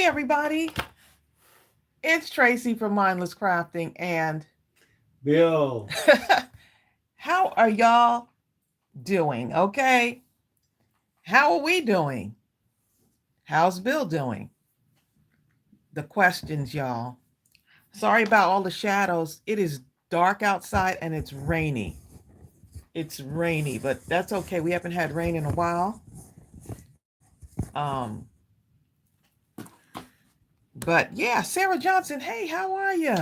Hey everybody, it's Tracey from Mindless Crafting, and Bill. how are y'all doing? Okay, how are we doing? How's Bill doing? The questions, y'all. Sorry about all the shadows. It is dark outside and it's rainy. It's rainy, but that's okay. We haven't had rain in a while. Um, but yeah, Sarah Johnson. Hey, how are you?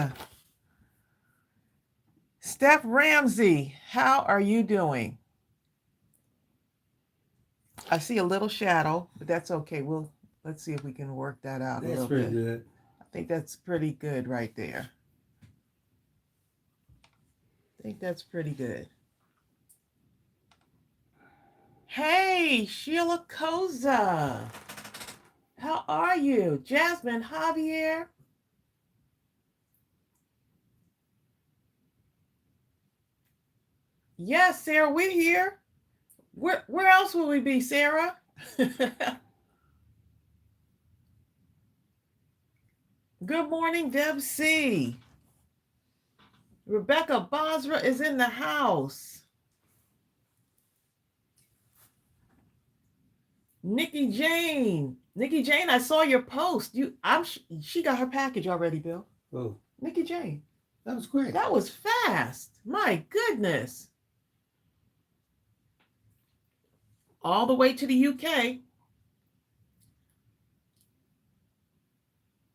Steph Ramsey, how are you doing? I see a little shadow, but that's okay. Let's see if we can work that out a That's little pretty bit. good. I think that's pretty good right there. I think that's pretty good. Hey, Sheila Koza. How are you? Jasmine Javier. Yes, Sarah, we're here. Where else will we be, Sarah? Good morning, Deb C. Rebecca Basra is in the house. Nikki Jane. Nikki Jane, I saw your post. She got her package already, Bill. Oh, Nikki Jane. that was quick. That was fast. My goodness. All the way to the UK.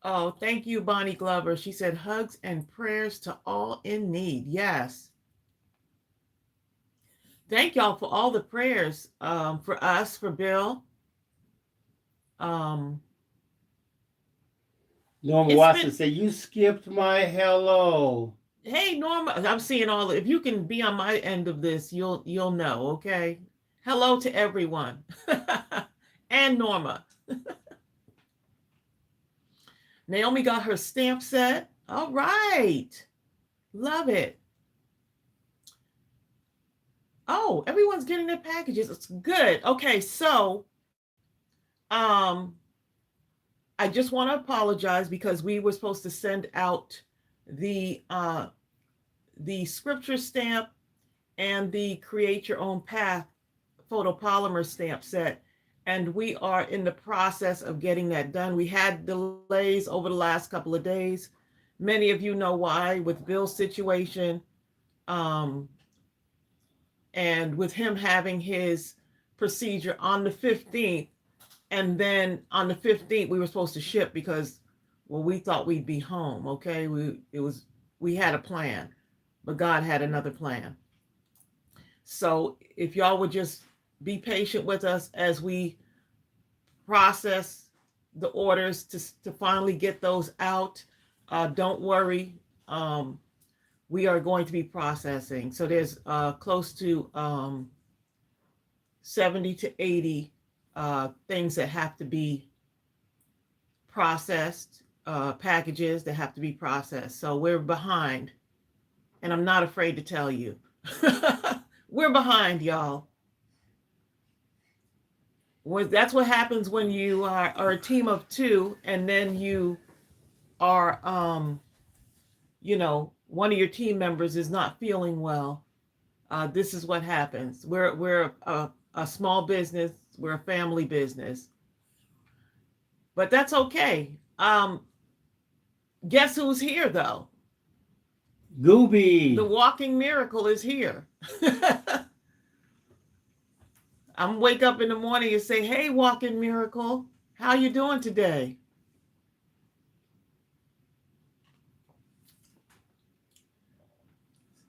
Oh, thank you, Bonnie Glover. She said hugs and prayers to all in need. Yes. Thank y'all for all the prayers for us, for Bill. Um, Norma Watson said, you skipped my hello. Hey, Norma, I'm seeing all. If you can be on my end of this, you'll know. Okay. Hello to everyone, and Norma. Naomi got her stamp set. All right, love it. Oh, everyone's getting their packages. It's good. Okay, so um, I just want to apologize because we were supposed to send out the uh the scripture stamp and the create your own path photopolymer stamp set, and we are in the process of getting that done. We had delays over the last couple of days. Many of you know why, with Bill's situation, um, and with him having his procedure on the 15th, and then on the 15th we were supposed to ship because, well, we thought we'd be home. Okay, we had a plan, but God had another plan. So if y'all would just be patient with us as we process the orders to finally get those out. Don't worry. Um, we are going to be processing. So there's close to 70 to 80 things that have to be processed, packages that have to be processed. So we're behind. And I'm not afraid to tell you. We're behind, y'all. That's what happens when you are a team of two, and then you are, one of your team members is not feeling well. This is what happens. We're a small business. We're a family business, but that's okay. Guess who's here though? Gooby. The walking miracle is here. I'm wake up in the morning and say, "Hey, walking miracle, how you doing today?"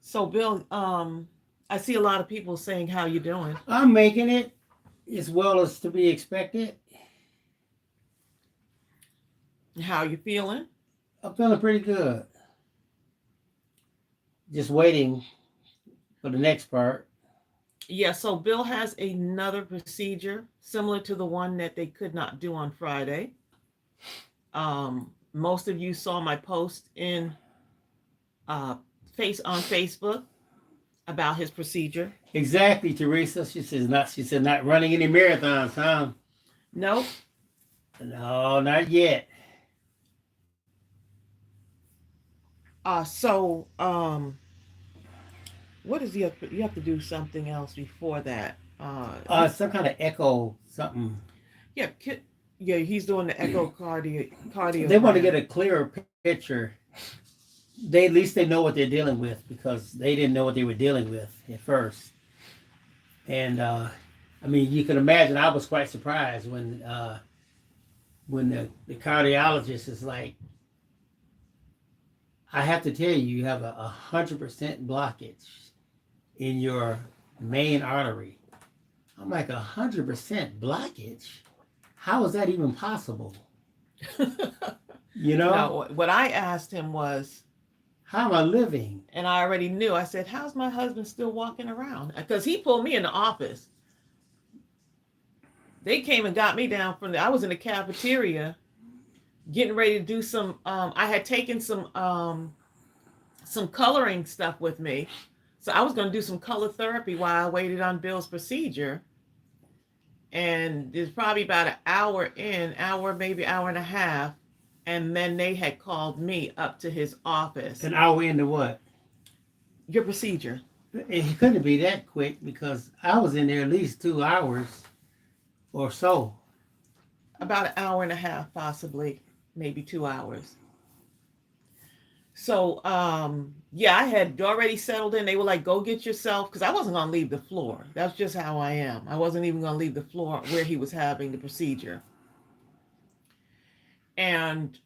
So, Bill, I see a lot of people saying, "How you doing?" I'm making it as well as to be expected. How you feeling? I'm feeling pretty good. Just waiting for the next part. Yeah, so Bill has another procedure similar to the one that they could not do on Friday. Most of you saw my post in uh, on Facebook about his procedure. Exactly, Teresa. She says not. She said not running any marathons, huh? Nope. No, not yet. So what is you have to do something else before that. Some kind of echo something. Yeah, yeah, he's doing the They want to get cardiogram. a clearer picture. They at least they know what they're dealing with because they didn't know what they were dealing with at first. And I mean, you can imagine I was quite surprised when the cardiologist is like, I have to tell you, you have a 100% blockage in your main artery. I'm like, 100% blockage? How is that even possible? You know? No, what I asked him was, How am I living? and I already knew, I said, how's my husband still walking around? Because he pulled me in the office. They came and got me down from I was in the cafeteria getting ready to do I had taken some coloring stuff with me. So I was going to do some color therapy while I waited on Bill's procedure. And it's probably about an hour in, hour, maybe hour and a half. And then they had called me up to his office. An hour into what? Your procedure. It couldn't be that quick because I was in there at least 2 hours or so. About an hour and a half, possibly, maybe 2 hours. So, yeah, I had already settled in. They were like, go get yourself, because I wasn't going to leave the floor. That's just how I am. I wasn't even going to leave the floor where he was having the procedure. And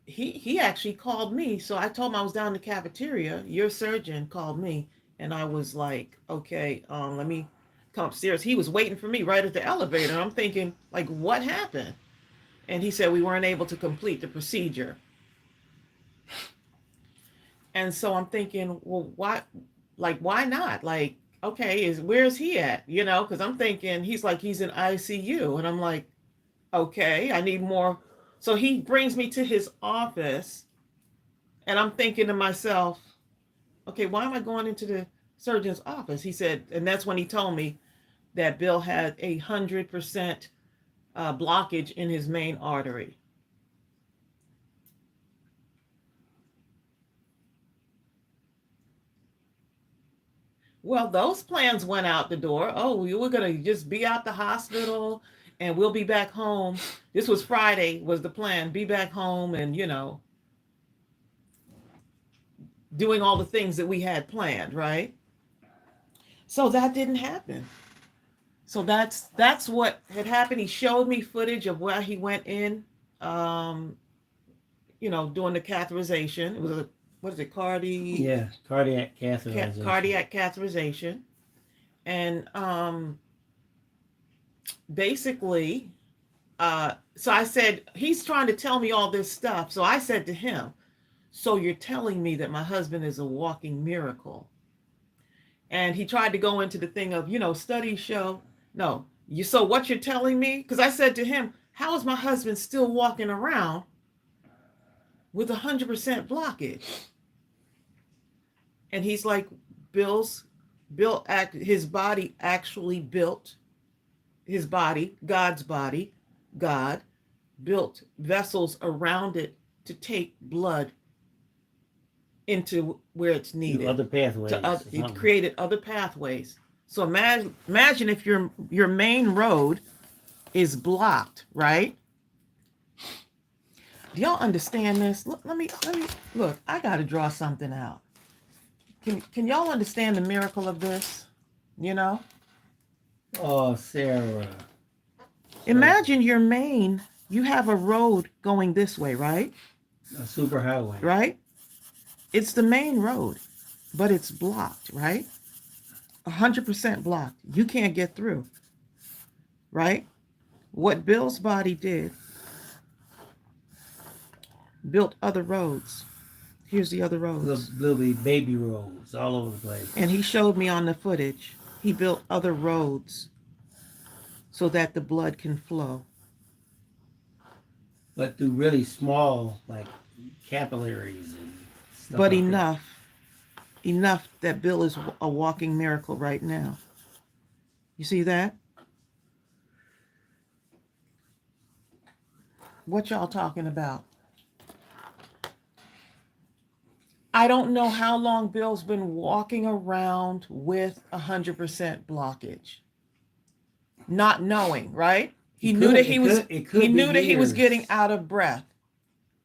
he actually called me. So I told him I was down in the cafeteria. Your surgeon called me. And I was like, okay, let me come upstairs. He was waiting for me right at the elevator. And I'm thinking, like, what happened? And he said we weren't able to complete the procedure. And so I'm thinking, well, why not? Like, okay, where's he at? You know, because I'm thinking he's in ICU. And I'm like, okay, I need more. So he brings me to his office. And I'm thinking to myself, okay, why am I going into the surgeon's office? He said, and that's when he told me that Bill had 100% blockage in his main artery. Well, those plans went out the door. Oh, we were going to just be out the hospital and we'll be back home. This was Friday, was the plan. Be back home and, doing all the things that we had planned, right? So that didn't happen. So that's what had happened. He showed me footage of where he went in, um, doing the catheterization. It was what is it, Yeah, cardiac catheterization. cardiac catheterization. And basically, so I said, he's trying to tell me all this stuff. So I said to him, so you're telling me that my husband is a walking miracle? And he tried to go into the thing of, studies show. No, so what you're telling me? Because I said to him, how is my husband still walking around with 100% blockage? And he's like, his body actually built his body, God's body, God built vessels around it to take blood into where it's needed. Other pathways. It created other pathways. So imagine if your main road is blocked, right? Do y'all understand this? Let me look. I got to draw something out. Can y'all understand the miracle of this? Oh, Sarah. Imagine you have a road going this way, right? A superhighway. Right? It's the main road, but it's blocked, right? 100% blocked. You can't get through, right? What Bill's body did, built other roads. Here's the other roads. Little baby roads all over the place. And he showed me on the footage, he built other roads so that the blood can flow. But through really small, like, capillaries and stuff. But like enough that Bill is a walking miracle right now. You see that? What y'all talking about? I don't know how long Bill's been walking around with 100% blockage, not knowing, right? He knew that he was, he knew that he was getting out of breath.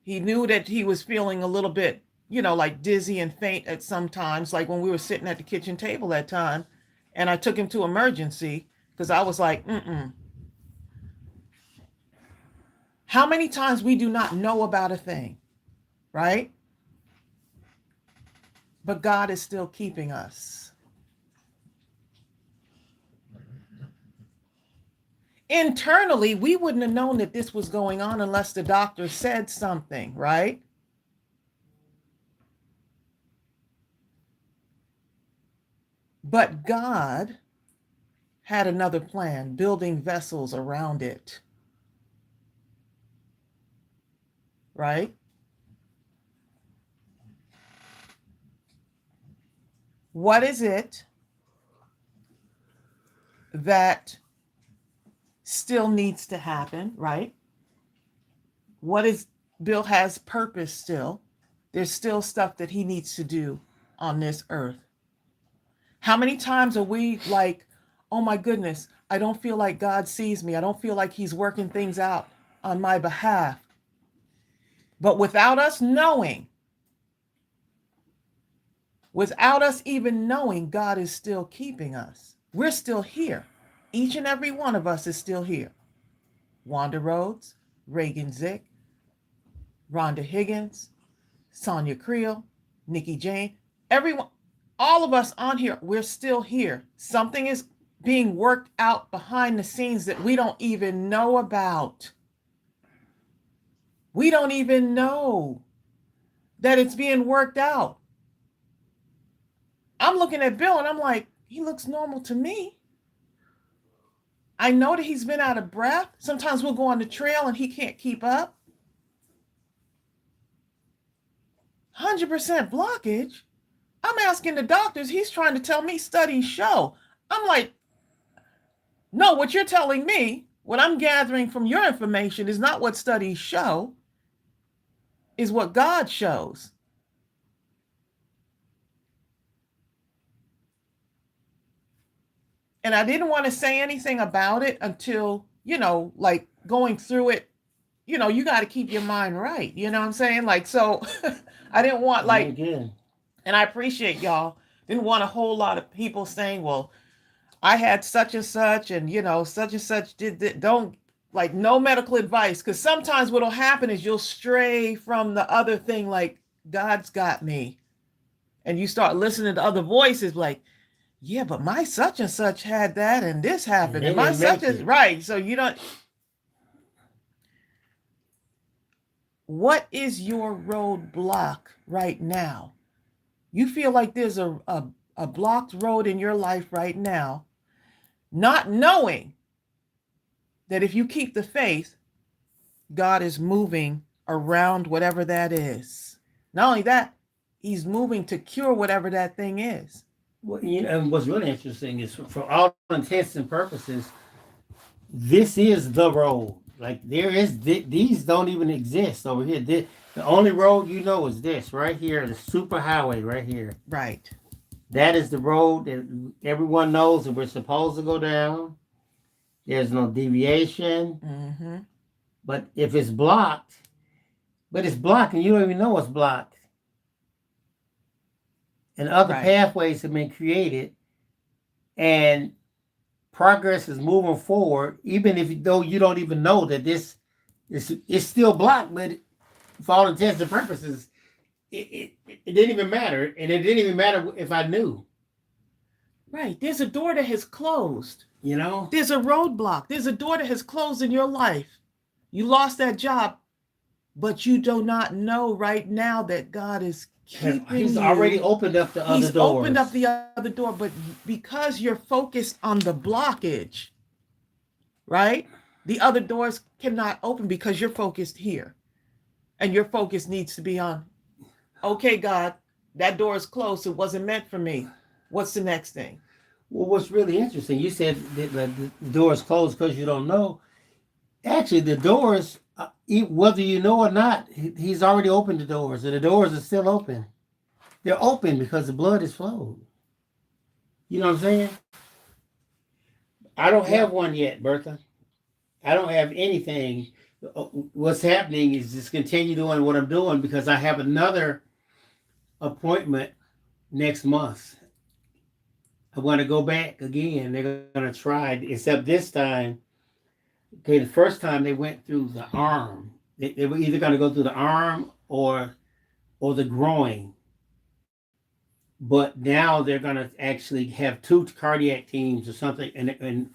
He knew that he was feeling a little bit, like dizzy and faint at some times, like when we were sitting at the kitchen table that time, and I took him to emergency because I was like, How many times we do not know about a thing, right? But God is still keeping us. Internally, we wouldn't have known that this was going on unless the doctor said something, right? But God had another plan, building vessels around it, right? What is it that still needs to happen, right? What is, Bill has purpose still. There's still stuff that he needs to do on this earth. How many times are we like, oh my goodness, I don't feel like God sees me. I don't feel like he's working things out on my behalf. But without us knowing, without us even knowing, God is still keeping us. We're still here. Each and every one of us is still here. Wanda Rhodes, Reagan Zick, Rhonda Higgins, Sonia Creel, Nikki Jane, everyone, all of us on here, we're still here. Something is being worked out behind the scenes that we don't even know about. We don't even know that it's being worked out. I'm looking at Bill and I'm like, he looks normal to me. I know that he's been out of breath. Sometimes we'll go on the trail and he can't keep up. 100% blockage. I'm asking the doctors, he's trying to tell me studies show. I'm like, no, what you're telling me, what I'm gathering from your information is not what studies show, is what God shows. And I didn't want to say anything about it until, like going through it, you got to keep your mind right. You know what I'm saying? Like, so I didn't want and I appreciate y'all. Didn't want a whole lot of people saying, well, I had such and such such and such did that. Don't, like, no medical advice. Because sometimes what'll happen is you'll stray from the other thing, like, God's got me. And you start listening to other voices like, yeah, but my such and such had that and this happened. And my such is right. So you don't. What is your roadblock right now? You feel like there's a blocked road in your life right now, not knowing that if you keep the faith, God is moving around whatever that is. Not only that, he's moving to cure whatever that thing is. Well, and what's really interesting is, for all intents and purposes, this is the road. Like, there is, these don't even exist over here. The only road is this right here, the super highway right here. Right. That is the road that everyone knows that we're supposed to go down. There's no deviation. Mm-hmm. But if it's blocked, and you don't even know it's blocked, and other pathways have been created, and progress is moving forward, even though you don't even know that this is still blocked, but for all intents and purposes, it didn't even matter, and it didn't even matter if I knew. Right. There's a door that has closed. There's a roadblock. There's a door that has closed in your life. You lost that job, but you do not know right now that God is keeping you. He's already opened up the other doors. He's opened up the other door, but because you're focused on the blockage, right? The other doors cannot open because you're focused here. And your focus needs to be on, okay, God, that door is closed. It wasn't meant for me. What's the next thing? Well, what's really interesting, you said that the door is closed because you don't know. Actually, the doors, whether you know or not, he's already opened the doors, and the doors are still open. They're open because the blood is flowed. You know what I'm saying? I don't Yeah. have one yet, Bertha. I don't have anything. What's happening is just continue doing what I'm doing because I have another appointment next month. I want to go back again. They're going to try, except this time. Okay, the first time they went through the arm. They were either going to go through the arm or the groin. But now they're going to actually have two cardiac teams or something, and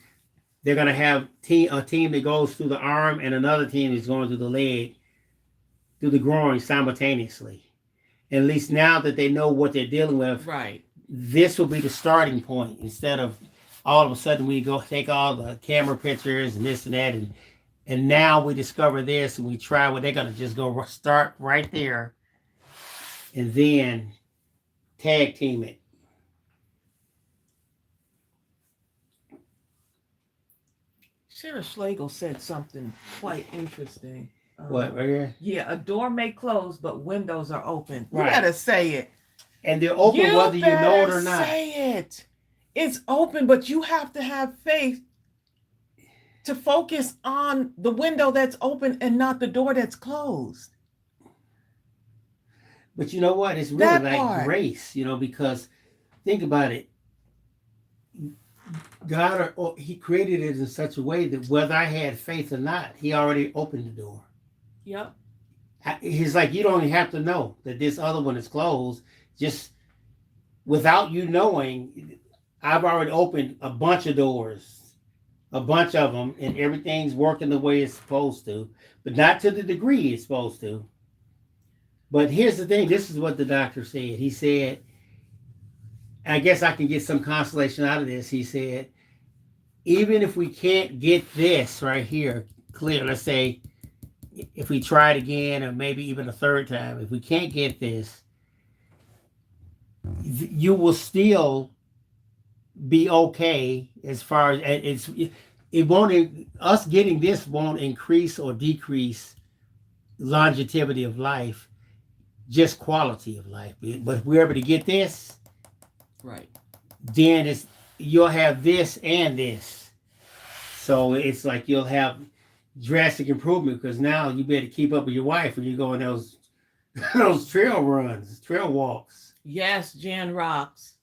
they're going to have a team that goes through the arm and another team is going through the leg, through the groin simultaneously. And at least now that they know what they're dealing with, Right. this will be the starting point instead of all of a sudden we go take all the camera pictures and this and that, and now we discover this and we try what they're going to just go start right there and then tag team it. Sarah Schlegel said something quite interesting. What, right here? Yeah, a door may close, but windows are open. You Right. gotta say it. And they're open whether you know it or not. Say it. It's open, but you have to have faith to focus on the window that's open and not the door that's closed. But you know what? It's really That like part. grace, because think about it. God, he created it in such a way that whether I had faith or not, he already opened the door. Yep. He's like, you don't even have to know that this other one is closed. Just without you knowing, I've already opened a bunch of doors, a bunch of them, and everything's working the way it's supposed to, but not to the degree it's supposed to. But here's the thing. This is what the doctor said. He said, I guess I can get some consolation out of this. He said, even if we can't get this right here clear, let's say if we try it again or maybe even a third time, if we can't get this, you will still be okay as far as it won't, us getting this won't increase or decrease longevity of life, just quality of life. But if we're able to get this, right, then you'll have this and this. So it's like you'll have drastic improvement because now you better keep up with your wife when you go on those trail runs, trail walks. Yes, Jan rocks.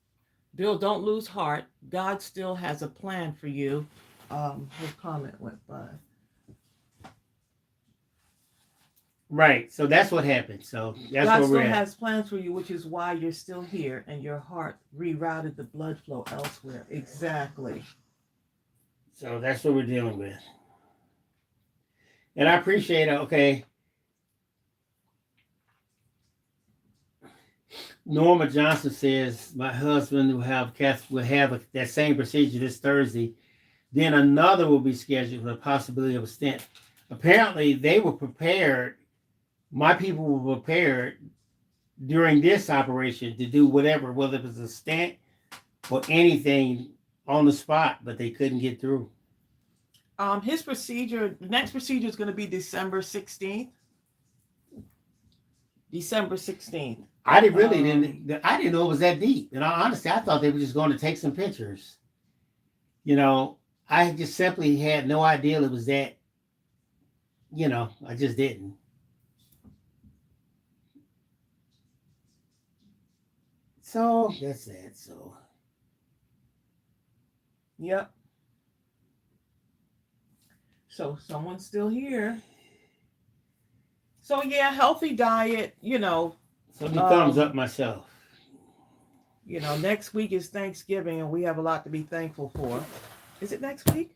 Bill, don't lose heart. God still has a plan for you. His comment went by. Right. So that's what happened. So that's God where still we're at. has plans for you, which is why you're still here and your heart rerouted the blood flow elsewhere. Exactly. So that's what we're dealing with. And I appreciate it. Okay. Norma Johnson says my husband will have that same procedure this Thursday. Then another will be scheduled with the possibility of a stent. Apparently, they were prepared. My people were prepared during this operation to do whatever, whether it was a stent or anything on the spot, but they couldn't get through. His procedure, the next procedure is going to be December 16th. December 16th. I didn't know it was that deep. And honestly, I thought they were just going to take some pictures. I just simply had no idea it was that. I just didn't. So that's that. So. Yep. So someone's still here. So yeah, healthy diet, So thumbs up myself. Next week is Thanksgiving and we have a lot to be thankful for. Is it next week?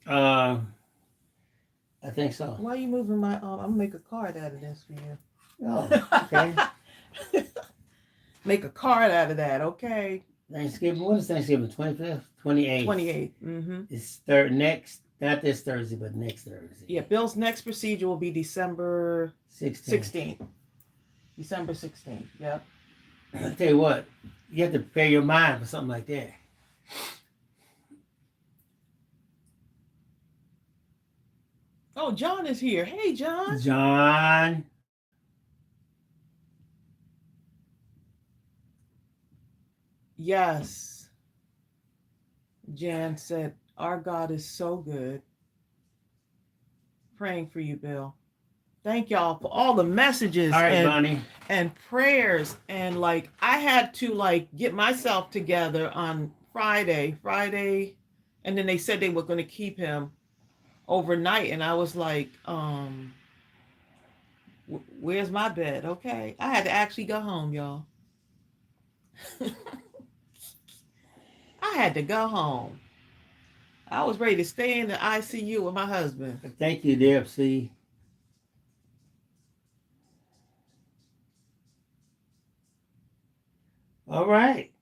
I think so. Why are you moving my I'm gonna make a card out of this for you. Oh, okay. Make a card out of that, okay? Thanksgiving. When is Thanksgiving? 25th? 28th. 28th. Mm-hmm. It's not this Thursday, but next Thursday. Yeah, Bill's next procedure will be December 16th. December 16th, yep. I'll tell you what, you have to prepare your mind for something like that. Oh, John is here. Hey, John. John. Yes. Jan said, our God is so good. Praying for you, Bill. Thank y'all for all the messages All right, Bonnie. and prayers. And like, I had to like get myself together on Friday, and then they said they were going to keep him overnight. And I was like, where's my bed? Okay. I had to actually go home, y'all. I had to go home. I was ready to stay in the ICU with my husband. Thank you, dear C. All right.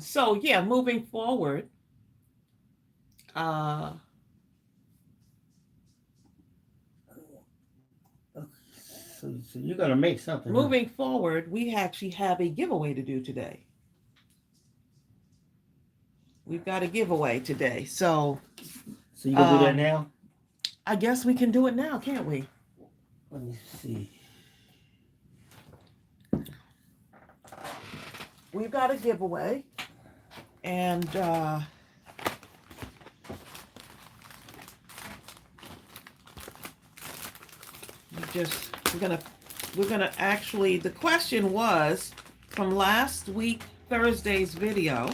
So yeah, moving forward, So you're gonna make something. moving forward, we actually have a giveaway to do today. We've got a giveaway today. So you gonna do that now? I guess we can do it now, can't we? Let me see. We've got a giveaway. And we're gonna actually, the question was from last week Thursday's video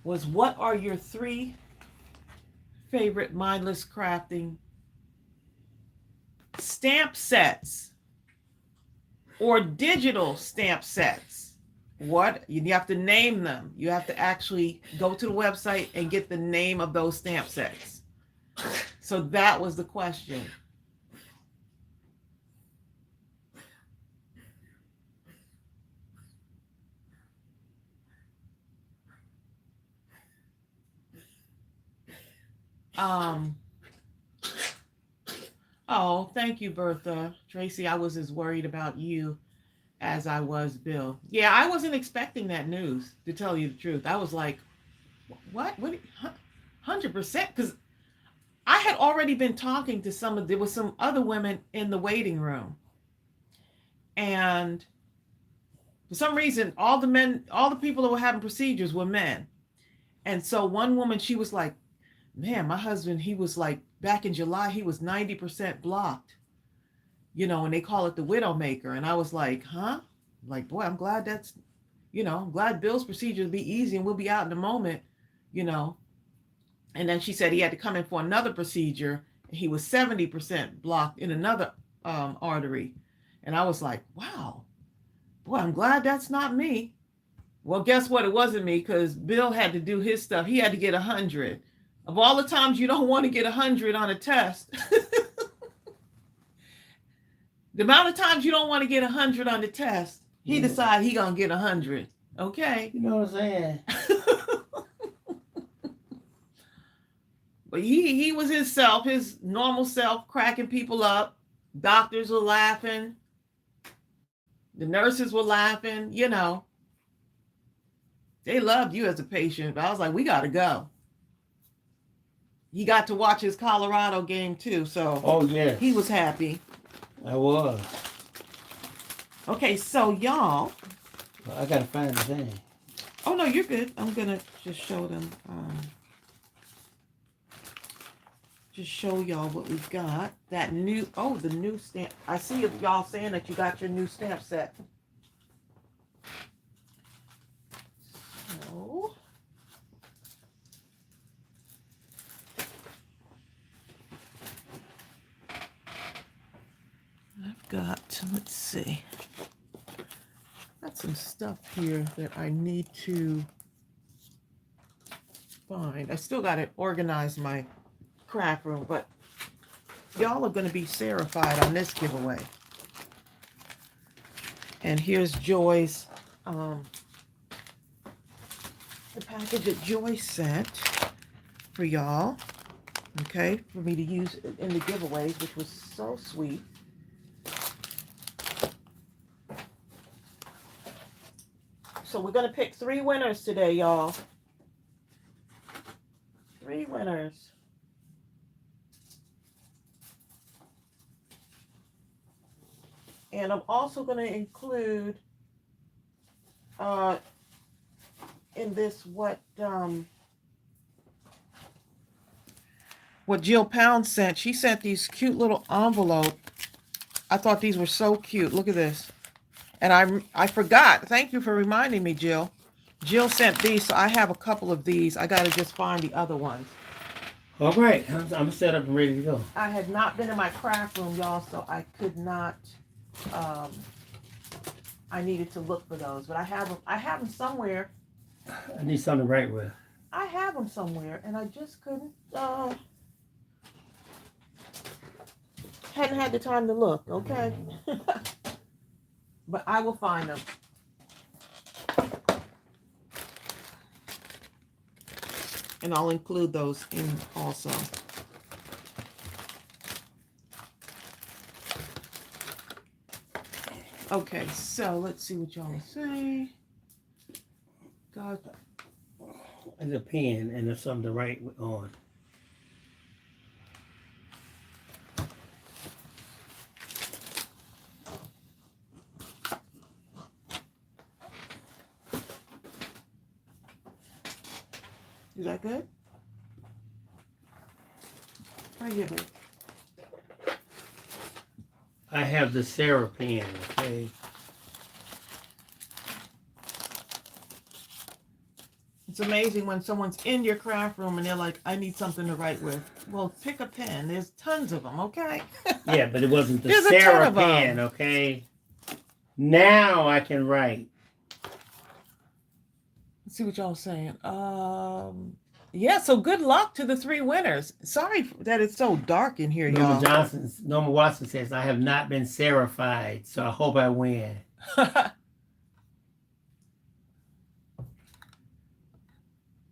was, what are your 3 favorite Mindless Crafting stamp sets or digital stamp sets? What? You have to name them. You have to actually go to the website and get the name of those stamp sets. So that was the question. Oh, thank you, Bertha. Tracy, I was as worried about you as I was Bill. Yeah, I wasn't expecting that news, to tell you the truth. I was like, what? 100%? Because I had already been talking to there was some other women in the waiting room. And for some reason, all the people that were having procedures were men. And so one woman, she was like, man, my husband, he was like, back in July, he was 90% blocked, and they call it the Widowmaker. And I was like, huh? Like, boy, I'm glad I'm glad Bill's procedure will be easy and we'll be out in a moment, And then she said he had to come in for another procedure. And he was 70% blocked in another artery. And I was like, wow, boy, I'm glad that's not me. Well, guess what? It wasn't me, because Bill had to do his stuff. He had to get 100. Of all the times you don't want to get 100 on a test, the amount of times you don't want to get 100 on the test, he decided he gonna get 100. Okay. You know what I'm saying? But he was his normal self, cracking people up. Doctors were laughing. The nurses were laughing. They loved you as a patient. But I was like, we got to go. He got to watch his Colorado game too. So oh yeah, he was happy. I was. Okay, so y'all. Well, I got to find the thing. Oh no, you're good. I'm going to just show them. Just show y'all what we've got. The new stamp. I see y'all saying that you got your new stamp set. So, I've got, let's see. Got some stuff here that I need to find. I still got to organize my craft room, but y'all are going to be serified on this giveaway. And here's Joy's, the package that Joy sent for y'all, okay, for me to use in the giveaways, which was so sweet. So we're going to pick 3 winners today, y'all. 3 winners. And I'm also going to include in this what Jill Pound sent. She sent these cute little envelopes. I thought these were so cute. Look at this. And I forgot. Thank you for reminding me, Jill. Jill sent these, so I have a couple of these. I got to just find the other ones. All right, I'm set up and ready to go. I had not been in my craft room, y'all, so I could not. I needed to look for those, but I have them somewhere. I need something to write with. I have them somewhere, and I just couldn't. Hadn't had the time to look. Okay, but I will find them. And I'll include those in also. Okay, so let's see what y'all say. God. There's a pen and there's something to write on. Is that good? I give it. I have the Sarah pen, okay? It's amazing when someone's in your craft room and they're like, I need something to write with. Well, pick a pen. There's tons of them, okay? Yeah, but it wasn't the There's Sarah pen, okay? Now I can write. Let's see what y'all saying. Yeah, so good luck to the 3 winners. Sorry that it's so dark in here, y'all. Norma Watson says, I have not been Sarah-fied, so I hope I win.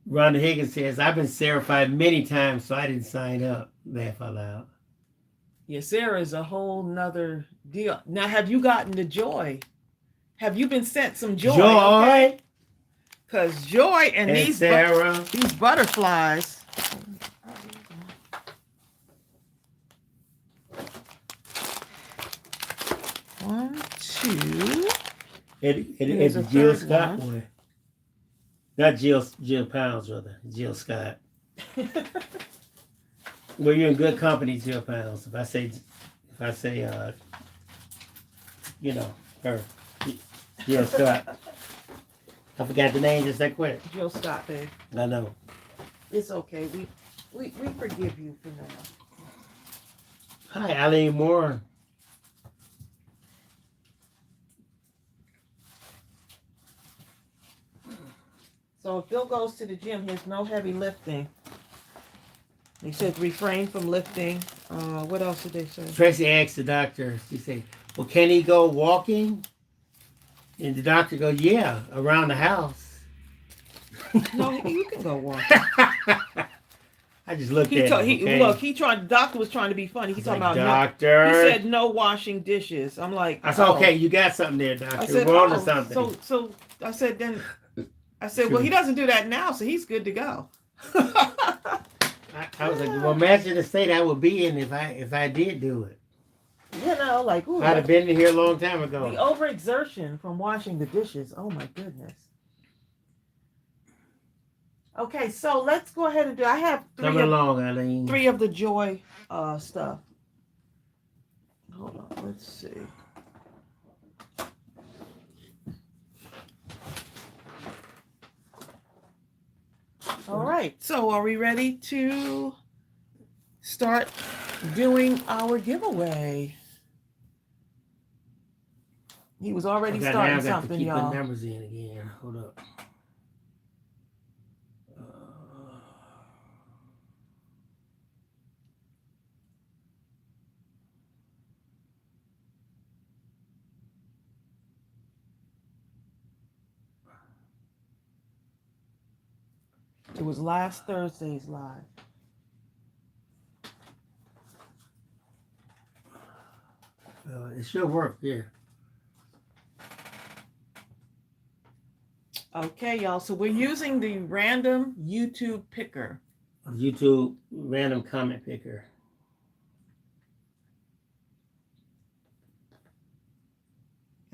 Rhonda Higgins says, I've been Sarah-fied many times, so I didn't sign up. Laugh out loud. Yeah, Sarah is a whole nother deal. Now, have you gotten the joy? Have you been sent some joy? Joy! Because joy and these butterflies. One, two. It's Jill Scott one. Not Jill Pounds, rather. Jill Scott. Well, you're in good company, Jill Pounds. If I say, you know, her, Jill Scott. I forgot the name just that quick. Jill Scott, babe. I know. It's okay. We forgive you for now. Hi, Eileen Moore. So if Bill goes to the gym, there's no heavy lifting. They said refrain from lifting. What else did they say? Tracey asked the doctor, she said, well, can he go walking? And the doctor goes, yeah, around the house. No, you can go walking. I just looked at him, okay? Look, the doctor was trying to be funny. He's talking about doctor. He said no washing dishes. I'm like, I said, okay, you got something there, doctor. I said, we're on to something. So I said, well, he doesn't do that now, so he's good to go. I was like, well, imagine the state I would be in if I did do it. You know, like, ooh, I'd have been here a long time ago. The overexertion from washing the dishes. Oh my goodness. Okay, so let's go ahead and do. I have Eileen. 3 of the joy stuff. Hold on, let's see. All right, so are we ready to start doing our giveaway? He was already starting something, y'all. Keep the numbers in again. Hold up. It was last Thursday's live. It should work, yeah. Okay, y'all. So we're using the random YouTube picker. YouTube random comment picker.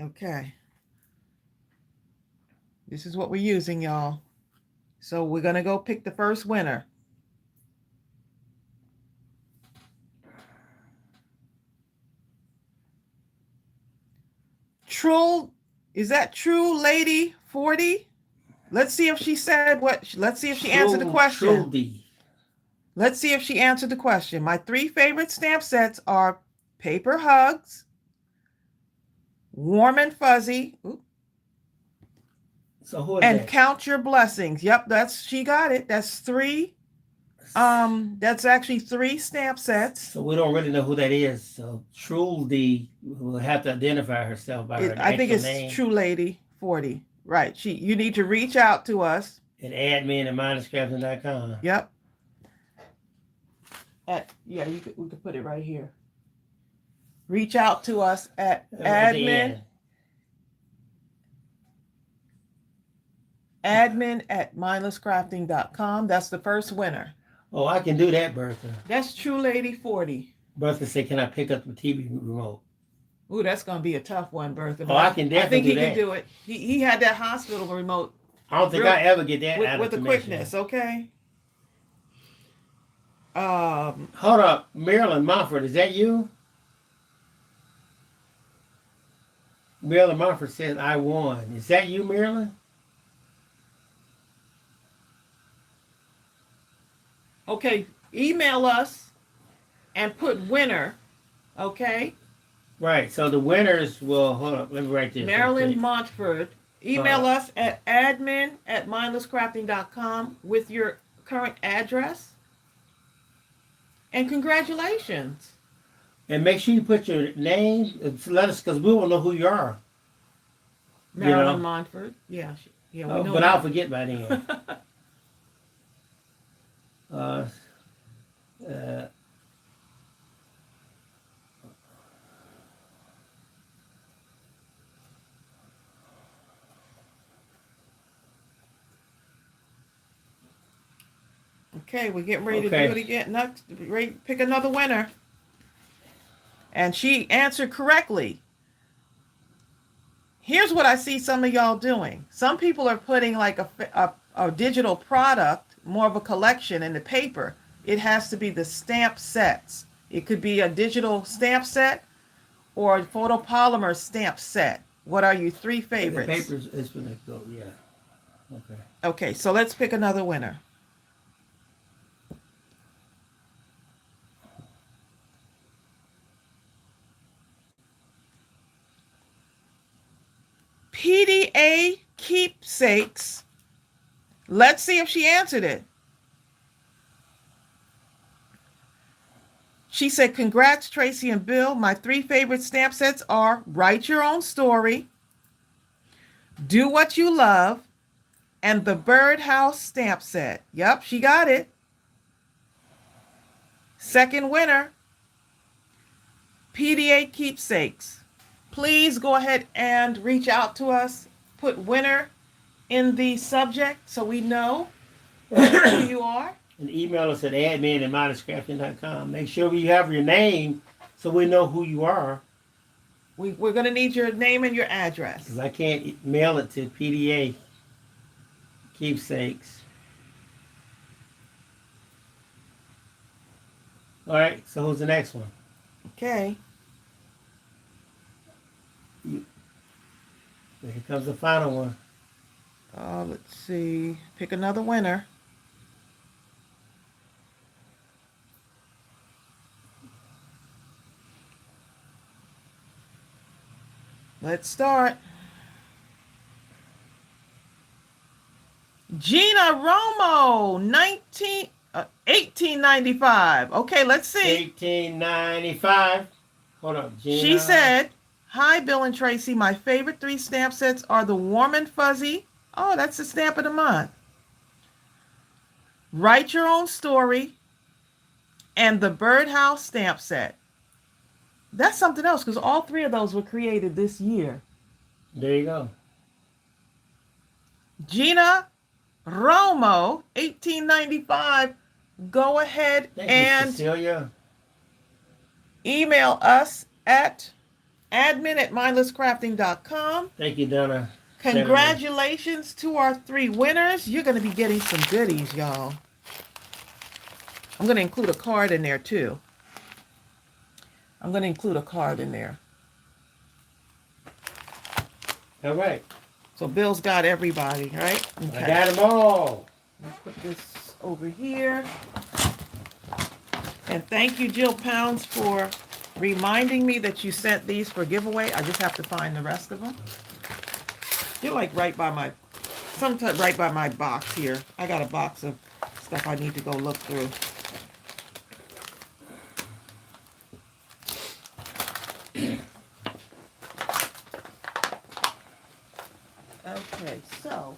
Okay. This is what we're using, y'all. So we're going to go pick the first winner. True, is that True Lady 40? Let's see if she said what. Let's see if she answered the question. Trudy. Let's see if she answered the question. My 3 favorite stamp sets are Paper Hugs, Warm and Fuzzy, So who is and that? Count Your Blessings. Yep, she got it. That's 3. That's actually 3 stamp sets. So we don't really know who that is. So Trudy will have to identify herself by her I think it's name. True Lady 40. Right. You need to reach out to us. At admin@mindlesscrafting.com. Yep. We could put it right here. Reach out to us at admin@mindlesscrafting.com. That's the first winner. Oh, I can do that, Bertha. That's True Lady 40. Bertha said, can I pick up the TV remote? Ooh, that's going to be a tough one, Bertha. Oh, I can definitely I think he can do it. He had that hospital remote. I don't think I ever get that out with of the quickness, okay? Hold up. Marilyn Mumford, is that you? Marilyn Mumford says, I won. Is that you, Marilyn? Okay, email us and put winner, okay? Right, so the winners will, hold up, let me write this. Marilyn Montford. Email us at admin@mindlesscrafting.com with your current address. And congratulations. And make sure you put your name, let us, because we won't know who you are. Marilyn Montford. Yeah, we know but I'll forget by then. Okay, we're getting ready to do it again. Pick another winner. And she answered correctly. Here's what I see some of y'all doing. Some people are putting like a digital product, more of a collection in the paper. It has to be the stamp sets. It could be a digital stamp set or a photopolymer stamp set. What are your 3 favorites? The paper is going to go, yeah. Okay. Okay, so let's pick another winner. PDA Keepsakes. Let's see if she answered it. She said, congrats, Tracy and Bill. My 3 favorite stamp sets are Write Your Own Story, Do What You Love, and the Birdhouse stamp set. Yep, she got it. Second winner, PDA Keepsakes. Please go ahead and reach out to us. Put winner in the subject so we know who you are. And email us at admin@mindlesscrafting.com. Make sure you have your name so we know who you are. We're going to need your name and your address. Because I can't mail it to PDA Keepsakes. All right, so who's the next one? Okay. Here comes the final one. Let's see. Pick another winner. Let's start. Gina Romo, 1895. Okay, let's see. 1895. Hold on, Gina. She said, hi, Bill and Tracy. My favorite 3 stamp sets are the Warm and Fuzzy. Oh, that's the stamp of the month. Write Your Own Story. And the Birdhouse stamp set. That's something else because all 3 of those were created this year. There you go. Gina Romo, 1895. Go ahead Thank you, and Cecilia. email us at admin@mindlesscrafting.com. Thank you, Donna. Congratulations to our 3 winners. You're going to be getting some goodies, y'all. I'm going to include a card in there, too. I'm going to include a card in there. All right. So Bill's got everybody, right? Okay. I got them all. Let's put this over here. And thank you, Jill Pounds, for reminding me that you sent these for giveaway. I just have to find the rest of them. You're like right by my, sometimes right by my box here. I got a box of stuff I need to go look through. Okay, so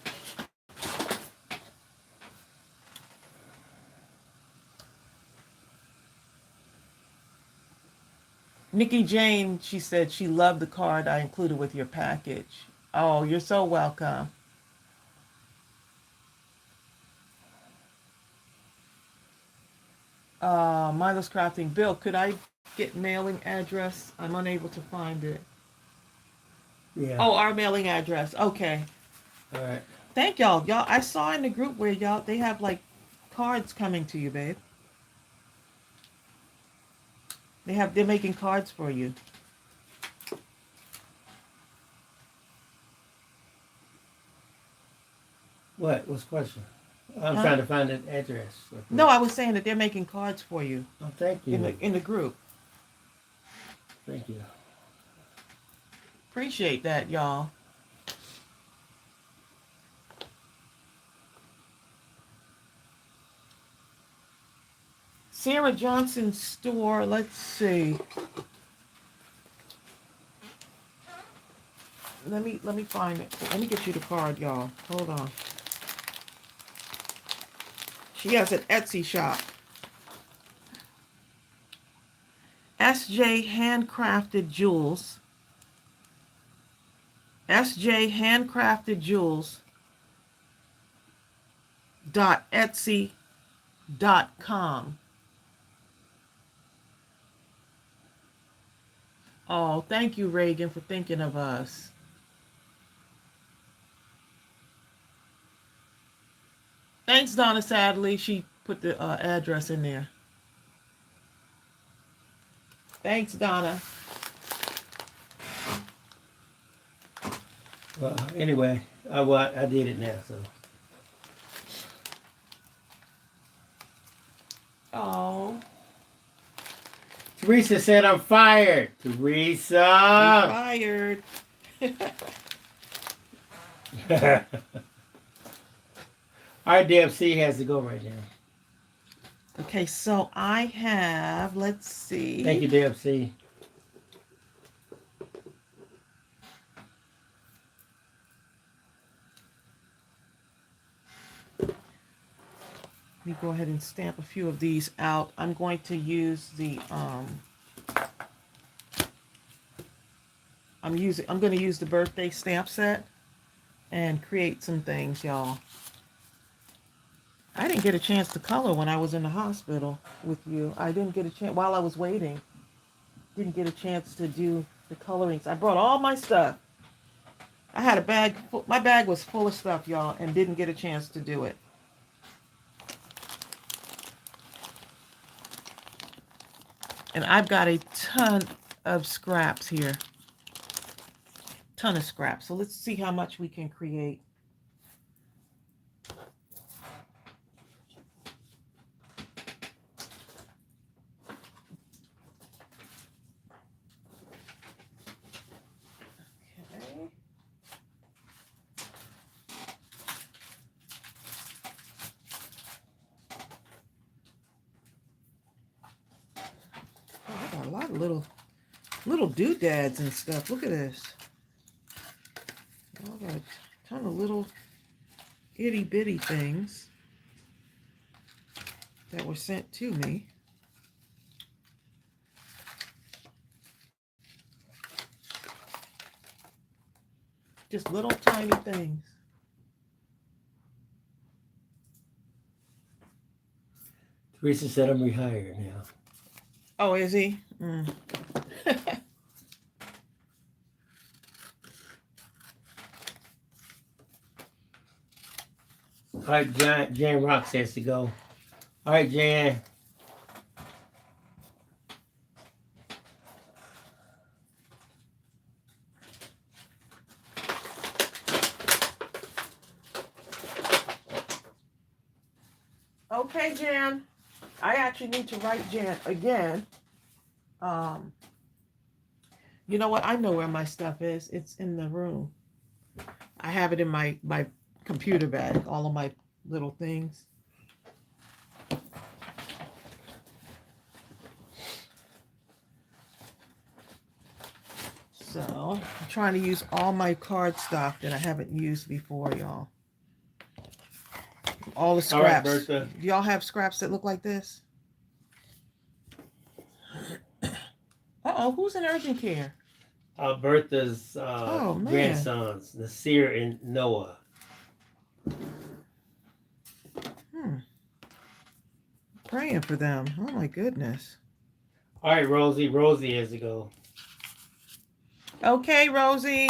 Nikki Jane, she said she loved the card I included with your package. Oh, you're so welcome. Mindless Crafting. Bill, could I get mailing address? I'm unable to find it. Yeah. Oh, our mailing address. Okay. All right. Thank y'all. Y'all, I saw in the group where y'all, they have like cards coming to you, babe. They're making cards for you. What? What's the question? I'm trying to find an address. No, I was saying that they're making cards for you. Oh, thank you. In the group. Thank you. Appreciate that, y'all. Sarah Johnson's store, let's see. Let me find it. Let me get you the card, y'all. Hold on. She has an Etsy shop. SJ Handcrafted Jewels. SJ Handcrafted Jewels. .etsy.com. Oh, thank you, Reagan, for thinking of us. Thanks, Donna Sadley. She put the address in there. Thanks, Donna. Well, anyway, I did it now, so. Oh. Teresa said I'm fired. Teresa. You're fired. Our DFC has to go right now. Okay, so I have, let's see. Thank you, DFC. Let me go ahead and stamp a few of these out. I'm going to use the I'm going to use the birthday stamp set and create some things, y'all. I didn't get a chance to color when I was in the hospital with you. I didn't get a chance while I was waiting. Didn't get a chance to do the colorings. I brought all my stuff. I had a bag. My bag was full of stuff, y'all, and didn't get a chance to do it. And I've got a ton of scraps here. Ton of scraps. So let's see how much we can create. Okay. Oh, I got a lot of little doodads and stuff. Look at this. I got a ton of little itty bitty things that were sent to me. Just little tiny things. Teresa said I'm rehired now. Oh, is he? Mm. All right, Jan Rock says to go. All right, Jan. Okay, Jan. I actually need to write Jan again. You know what? I know where my stuff is. It's in the room. I have it in my computer bag, all of my little things. So I'm trying to use all my card stock that I haven't used before, y'all. All the scraps. All right, Bertha. Do y'all have scraps that look like this? Uh-oh, who's in urgent care? Bertha's Oh, man. grandsons, Nasir and Noah. Praying for them. Oh my goodness. All right, Rosie. Rosie has to go. Okay, Rosie.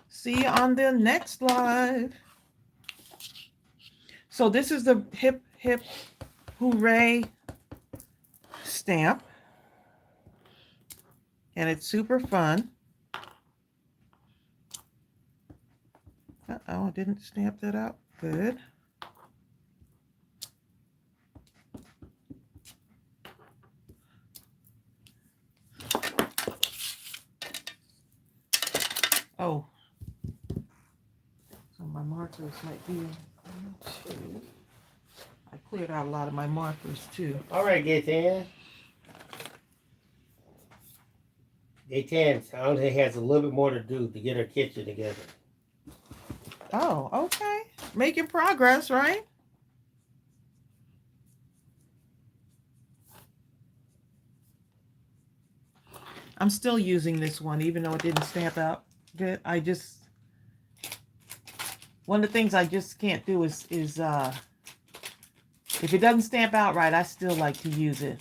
See you on the next live. So this is the hip hip hooray stamp. And it's super fun. Uh-oh, I didn't stamp that out. Good. Oh. So my markers might be 1, 2. I cleared out a lot of my markers too. All right, Gaetan. Gaetan only has a little bit more to do to get her kitchen together. Oh, okay. Making progress, right? I'm still using this one, even though it didn't stamp out good. One of the things I just can't do is if it doesn't stamp out right, I still like to use it.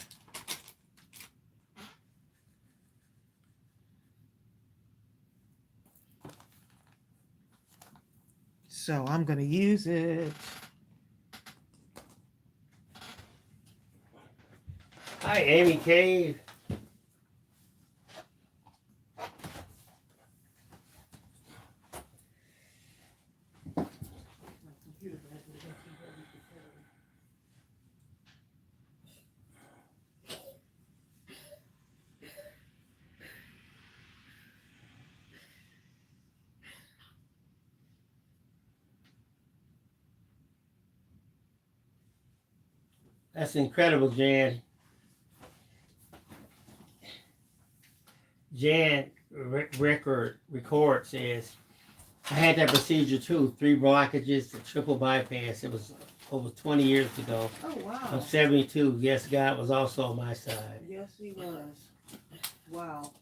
So I'm going to use it. Hi, Amy Cave. That's incredible, Jan. Jan record says, I had that procedure too. 3 blockages, a triple bypass. It was over 20 years ago. Oh, wow. I'm 72. Yes, God was also on my side. Yes, he was. Wow.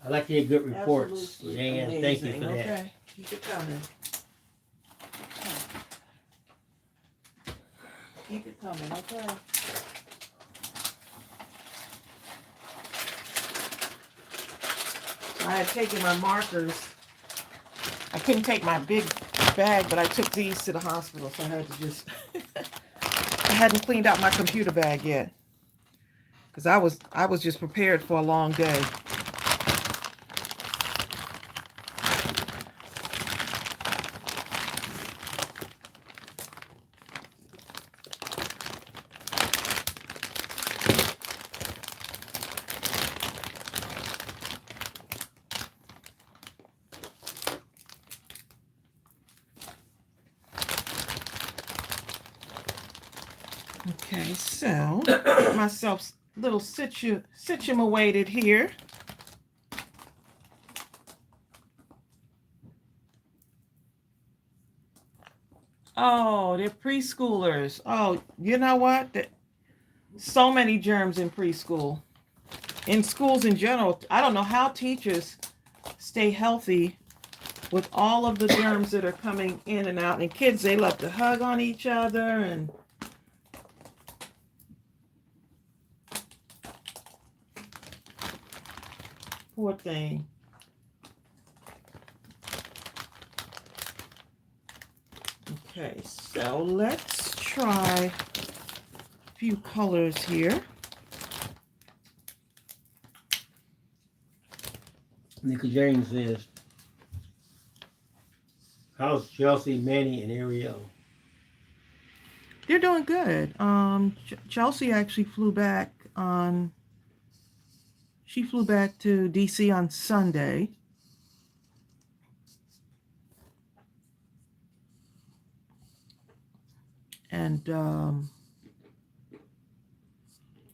I like to hear good reports, Absolutely Jan. amazing. Thank you for that. Okay, keep it coming. Keep it coming, okay? I had taken my markers. I couldn't take my big bag, but I took these to the hospital, so I had to just... I hadn't cleaned out my computer bag yet. Because I was just prepared for a long day. Okay, so get myself a little situated here. Oh, they're preschoolers. Oh, you know what? So many germs in preschool. In schools in general, I don't know how teachers stay healthy with all of the germs that are coming in and out. And kids, they love to hug on each other and poor thing. Okay, so let's try a few colors here. Nika James says, how's Chelsea, Manny, and Ariel? They're doing good. Chelsea actually flew back on. She flew back to DC on Sunday. And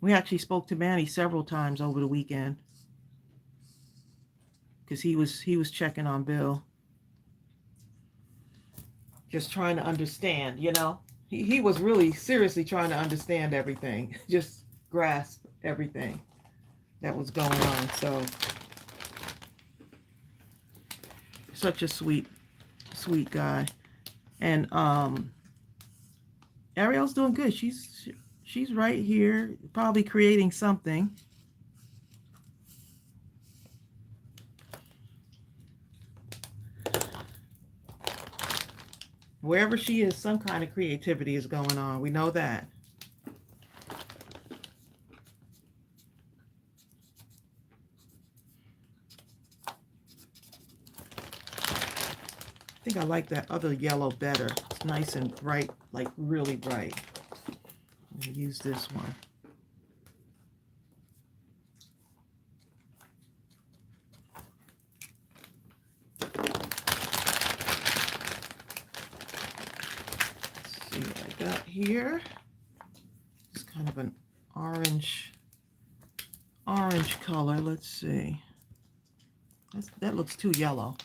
we actually spoke to Manny several times over the weekend because he was checking on Bill, just trying to understand. He was really seriously trying to understand everything, just grasp everything that was going on. So such a sweet guy. And Ariel's doing good. She's right here, probably creating something. Wherever she is, some kind of creativity is going on. We know that. I think I like that other yellow better. It's nice and bright, like really bright. I'm going to use this one. Let's see what I got here. It's kind of an orange color. Let's see. That looks too yellow.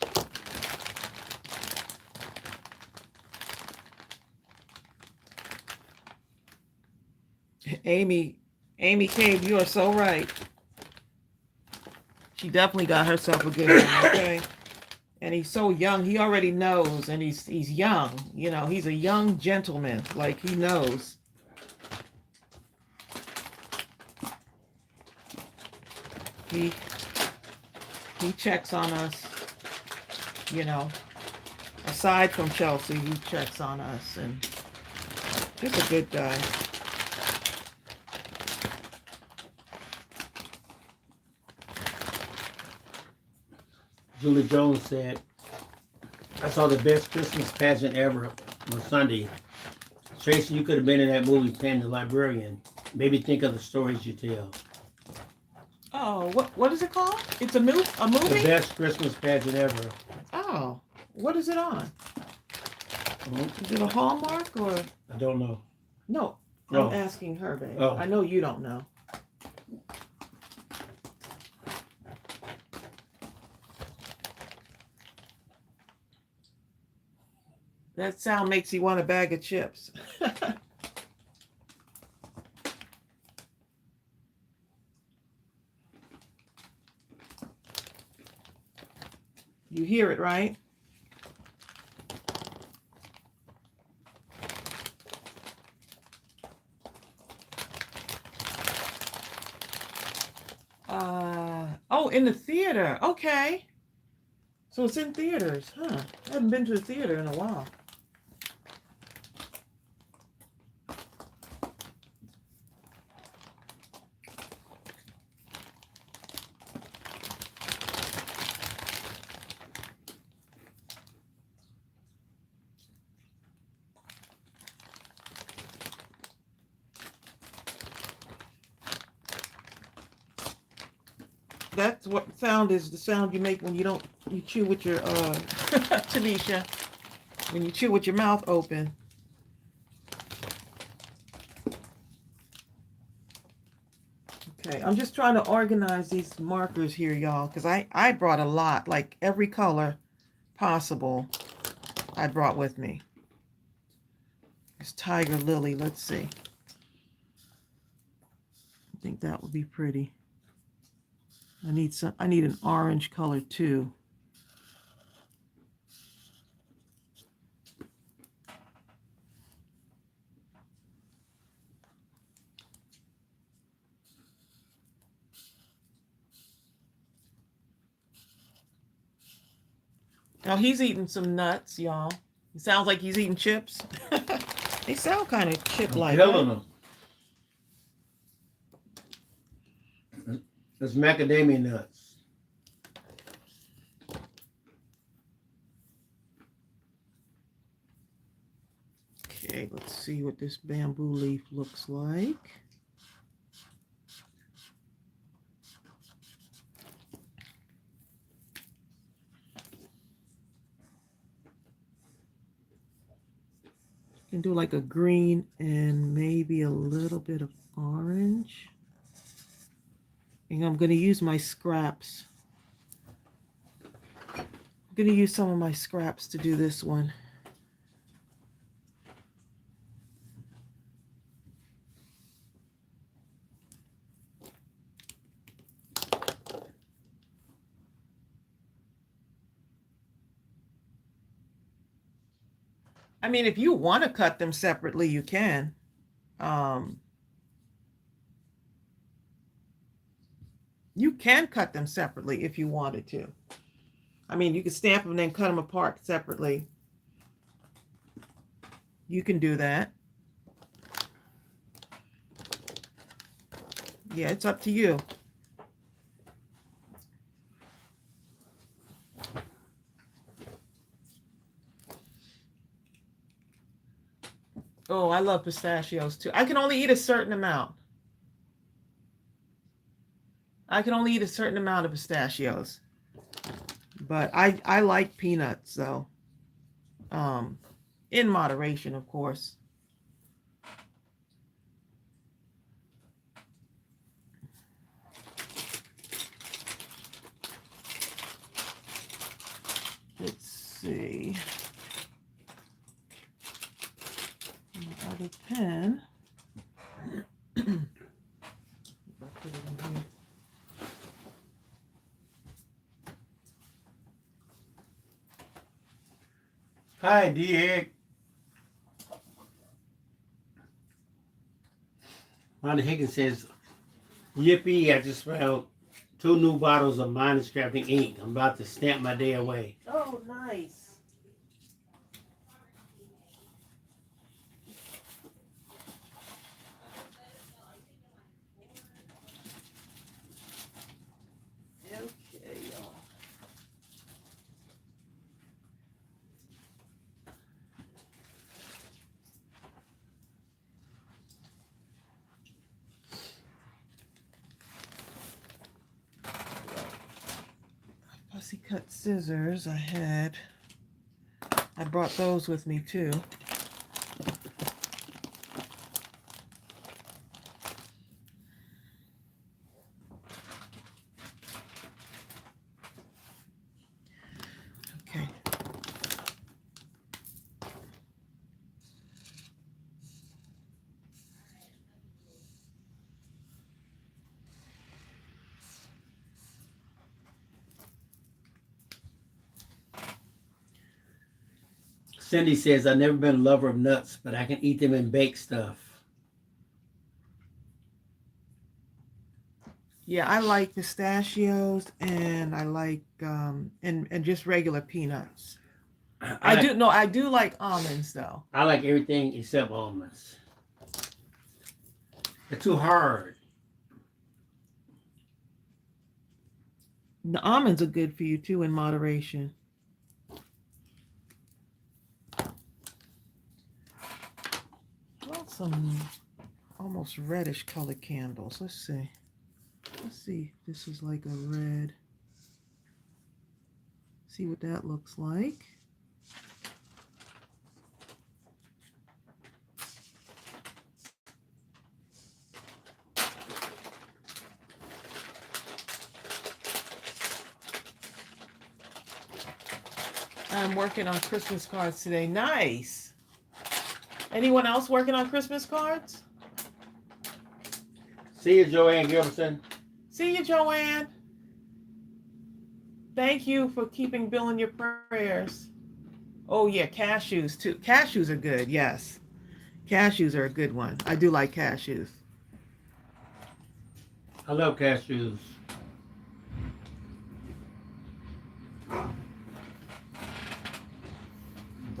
Amy Cave, you are so right. She definitely got herself a good one, okay? And he's so young, he already knows, and he's young. He's a young gentleman, like he knows. He checks on us, aside from Chelsea, he checks on us, and just a good guy. Julie Jones said, I saw the best Christmas pageant ever on Sunday. Tracey, you could have been in that movie playing the librarian. Maybe think of the stories you tell. Oh, what is it called? It's a movie? The best Christmas pageant ever. Oh, what is it on? Is it a Hallmark or? I don't know. No, No. I'm asking her, babe. Oh. I know you don't know. That sound makes you want a bag of chips. You hear it, right? Oh, in the theater. Okay. So it's in theaters, huh? I haven't been to the theater in a while. That's what sound is, the sound you make when you chew with your Tanisha, when you chew with your mouth open. Okay, I'm just trying to organize these markers here, y'all, because I brought a lot, like every color possible I brought with me. It's Tiger Lily. Let's see. I think that would be pretty. I need an orange color too. Now he's eating some nuts, y'all. It sounds like he's eating chips. They sound kind of chip-like. Killing them. It's macadamia nuts. Okay, let's see what this bamboo leaf looks like. You can do like a green and maybe a little bit of orange. And I'm going to use my scraps. I'm going to use some of my scraps to do this one. I mean, if you want to cut them separately, you can. You can cut them separately if you wanted to. I mean, you can stamp them and then cut them apart separately. You can do that. Yeah, it's up to you. Oh, I love pistachios too. I can only eat a certain amount. I can only eat a certain amount of pistachios. But I like peanuts, though. In moderation, of course. Let's see. My other pen. Put it in here. Hi, Dick. Ronnie Higgins says, yippee, I just found 2 new bottles of Mindless Crafting ink. I'm about to stamp my day away. Oh, nice. Okay, y'all. Fussy cut scissors I brought those with me too. Okay. Cindy says, I've never been a lover of nuts, but I can eat them and bake stuff. Yeah, I like pistachios and I like and just regular peanuts. I do like almonds though. I like everything except almonds. They're too hard. The almonds are good for you too in moderation. Well, some almost reddish colored candles. Let's see. Let's see. This is like a red. See what that looks like. I'm working on Christmas cards today. Nice. Anyone else working on Christmas cards? See you, Joanne Gilbertson. See you, Joanne. Thank you for keeping Bill in your prayers. Oh, yeah, cashews, too. Cashews are good, yes. Cashews are a good one. I do like cashews. I love cashews.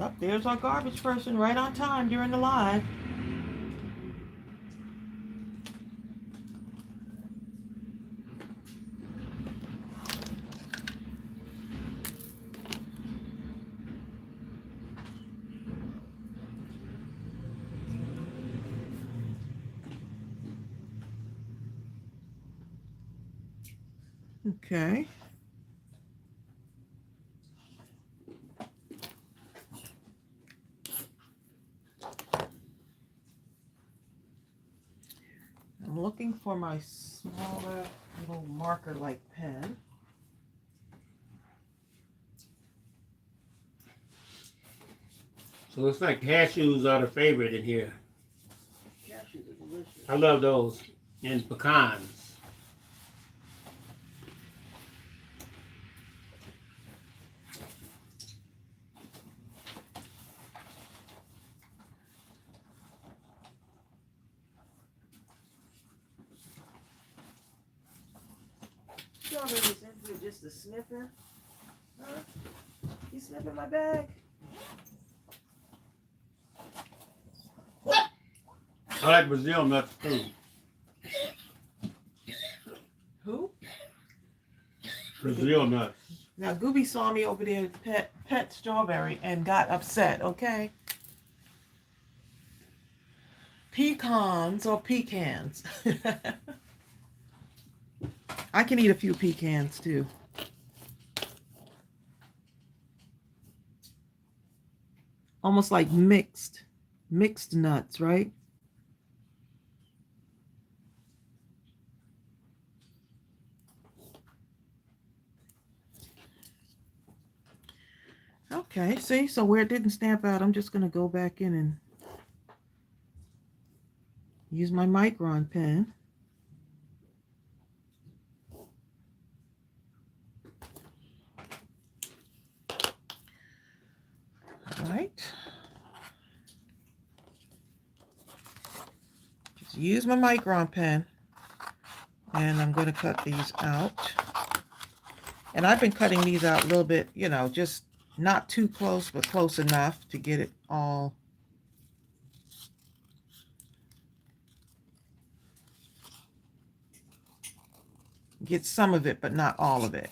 Oh, there's our garbage person right on time during the live. Okay. I'm looking for my smaller little marker-like pen. So it's like cashews are the favorite in here. Cashews are delicious. I love those. And pecans. Strawberries in here just a sniffer. Huh? You sniffing my bag? I like Brazil nuts too. Who? Brazil nuts. Now, Gooby saw me over there pet strawberry and got upset, okay? Pecans or pecans. I can eat a few pecans too. Almost like mixed nuts, right? Okay, see, so where it didn't stamp out, I'm just going to go back in and use my Micron pen. All right. Just use my Micron pen, and I'm going to cut these out. And I've been cutting these out a little bit, you know, just not too close, but close enough to get it all. Get some of it, but not all of it.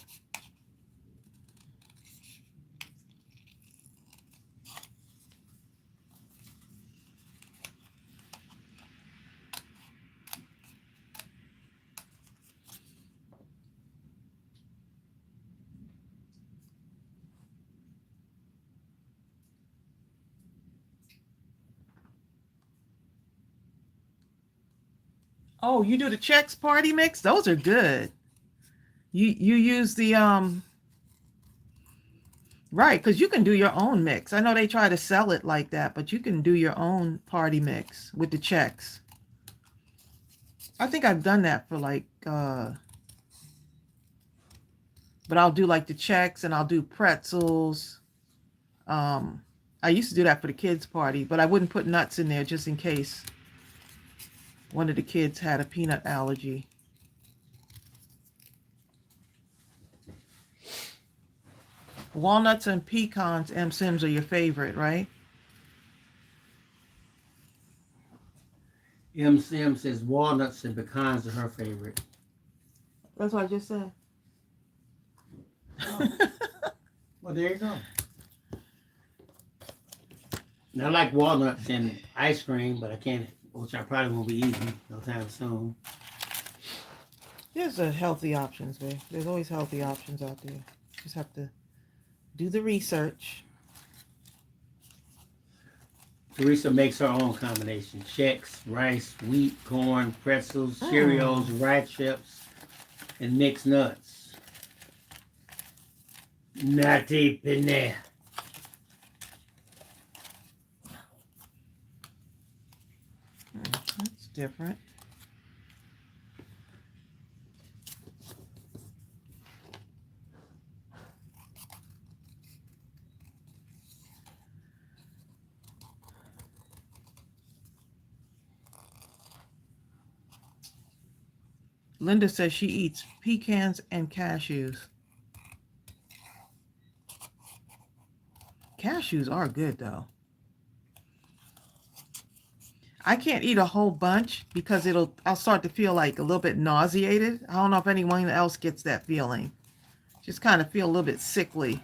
Oh, you do the Chex Party Mix? Those are good. You use the right, because you can do your own mix. I know they try to sell it like that, but you can do your own party mix with the Chex. I think I've done that for like but I'll do like the Chex and I'll do pretzels. I used to do that for the kids' party, but I wouldn't put nuts in there just in case one of the kids had a peanut allergy. Walnuts and pecans, M. Sims, are your favorite, right? M. Sim says walnuts and pecans are her favorite. That's what I just said. Oh. Well, there you go. And I like walnuts and ice cream, but I can't, which I probably won't be eating no time soon. There's healthy options, babe. There's always healthy options out there. Just have to do the research. Teresa makes her own combination. Chex, rice, wheat, corn, pretzels, Cheerios, rye chips, and mixed nuts. Nutty penne. That's different. Linda says she eats pecans and cashews. cashews are good though. I can't eat a whole bunch because I'll start to feel like a little bit nauseated. I don't know if anyone else gets that feeling. Just kind of feel a little bit sickly.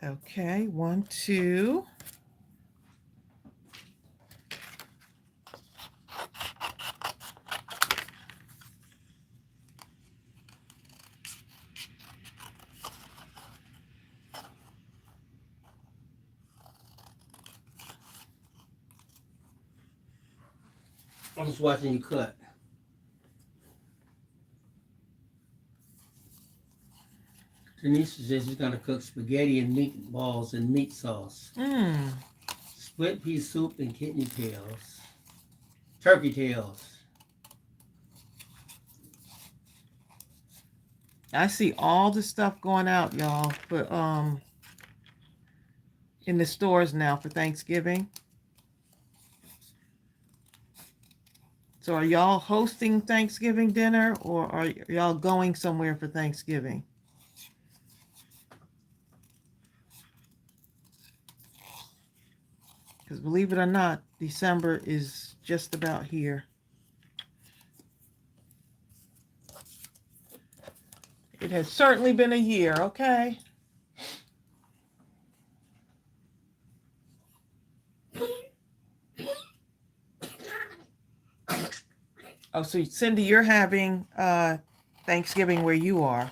Okay, 1, 2. I'm just watching you cut. Denise says she's going to cook spaghetti and meatballs and meat sauce. Split pea soup and kidney tails. Turkey tails. I see all the stuff going out, y'all, for in the stores now for Thanksgiving. So are y'all hosting Thanksgiving dinner, or are y'all going somewhere for Thanksgiving? Because believe it or not, December is just about here. It has certainly been a year, okay? Oh, so Cindy, you're having Thanksgiving where you are.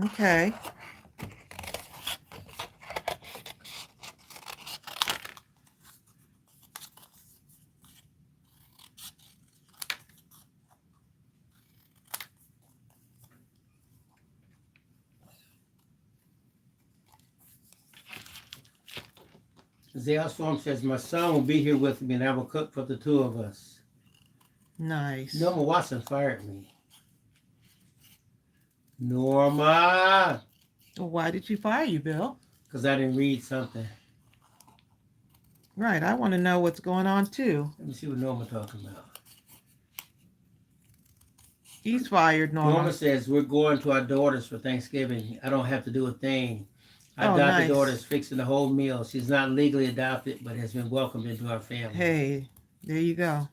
Okay. Zale Storm says, my son will be here with me and I will cook for the two of us. Nice. Norma Watson fired me. Norma! Well, why did she fire you, Bill? Because I didn't read something. Right, I want to know what's going on too. Let me see what Norma talking about. He's fired, Norma. Norma says, we're going to our daughter's for Thanksgiving. I don't have to do a thing. Our nice. daughter is fixing the whole meal. She's not legally adopted, but has been welcomed into our family. Hey, there you go.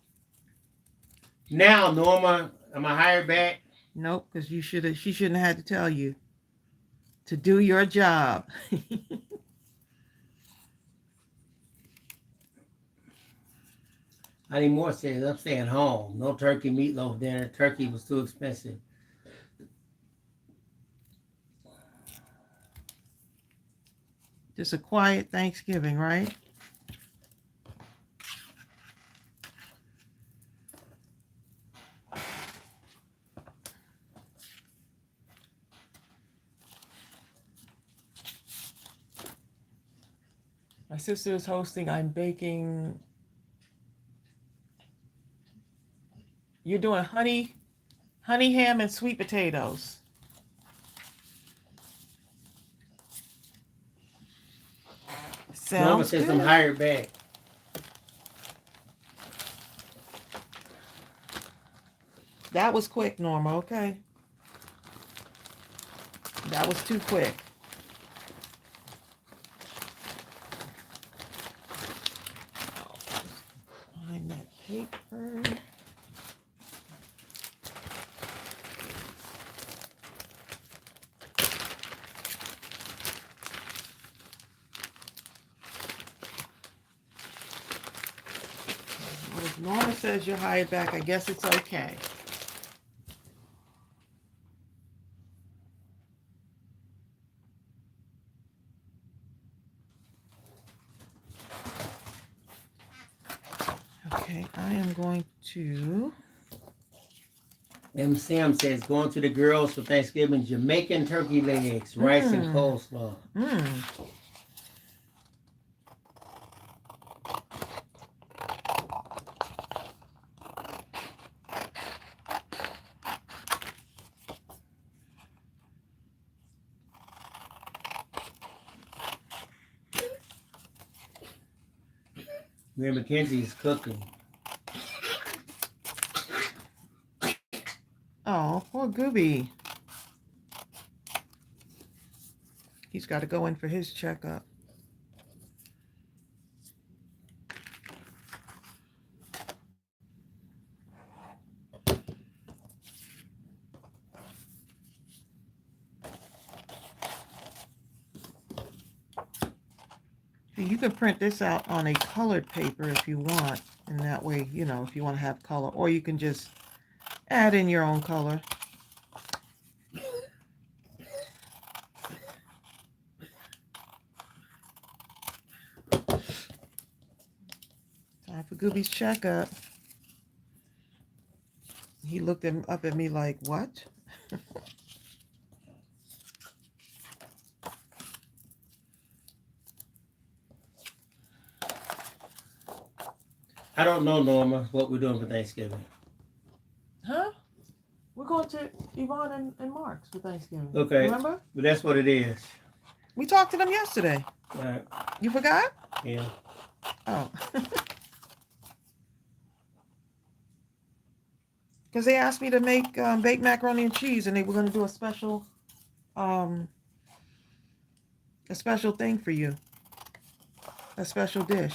Now, Norma, am I hired back? Nope, because she shouldn't have had to tell you to do your job. Honey Moore says, I'm staying home. No turkey meatloaf dinner. Turkey was too expensive. Just a quiet Thanksgiving, right? My sister is hosting. I'm baking. You're doing honey ham and sweet potatoes. Norma Sounds says, good. I'm hired back. That was quick, Norma, okay? That was too quick. Find that paper. Well, if Norma says you're hired back, I guess it's okay. Okay, I am going to... M. Sam says, going to the girls for Thanksgiving, Jamaican turkey legs, rice and coleslaw. Mary Mackenzie's cooking. Oh, poor Gooby. He's got to go in for his checkup. You can print this out on a colored paper if you want, and that way, you know, if you want to have color, or you can just add in your own color. Time for Gooby's checkup. He looked up at me like, what? I don't know, Norma, what we're doing for Thanksgiving. Huh? We're going to Yvonne and Mark's for Thanksgiving. Okay. Remember? But that's what it is. We talked to them yesterday. Right. You forgot? Yeah. Oh. Because they asked me to make baked macaroni and cheese, and they were going to do a special thing for you. A special dish.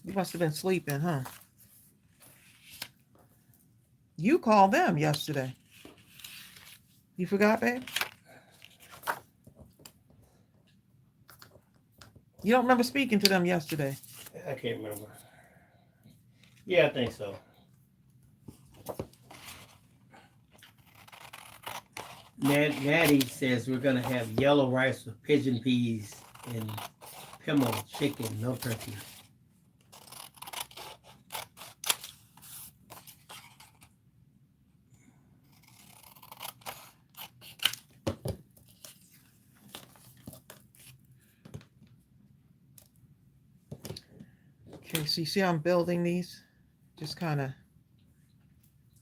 You must have been sleeping, huh? You called them yesterday. You forgot, babe? You don't remember speaking to them yesterday? I can't remember. Yeah, I think so. Natty says we're going to have yellow rice with pigeon peas and pimmel chicken, no turkey. Okay, so you see how I'm building these? Just kind of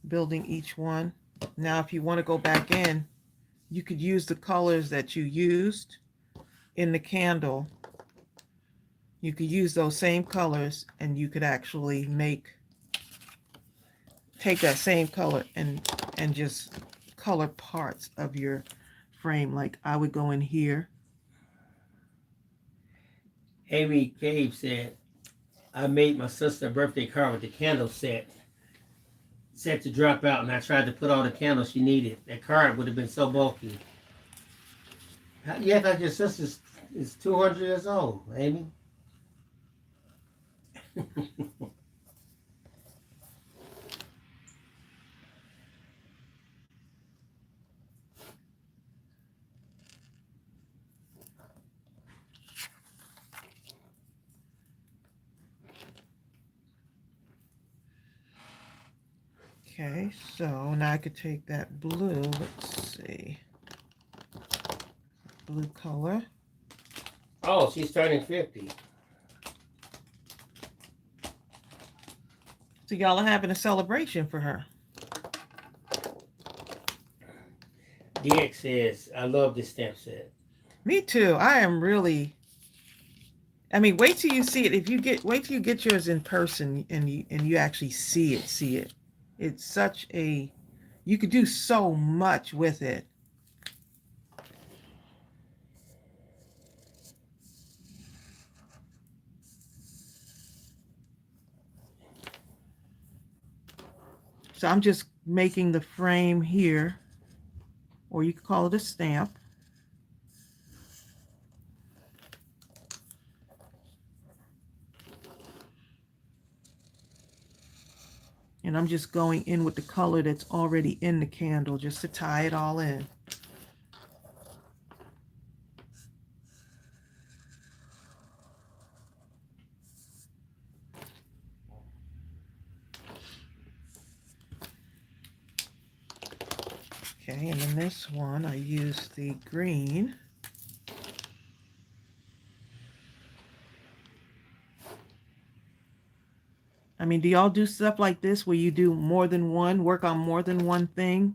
building each one. Now, if you want to go back in, you could use the colors that you used in the candle. You could use those same colors, and you could actually take that same color and just color parts of your frame. Like I would go in here. Amy Cave said, I made my sister a birthday card with the candle set to drop out, and I tried to put all the candles she needed. That card would have been so bulky. Yeah, that your sister is 200 years old, Amy. Okay, so now I could take that blue, let's see, blue color. Oh, she's turning 50. So y'all are having a celebration for her. DX says, I love this stamp set. Me too. I am really, I mean, wait till you see it. Wait till you get yours in person and you actually see it. It's such a, you could do so much with it. So I'm just making the frame here, or you could call it a stamp. And I'm just going in with the color that's already in the candle just to tie it all in. Okay, and then this one, I use the green. I mean, do y'all do stuff like this where you do more than one, work on more than one thing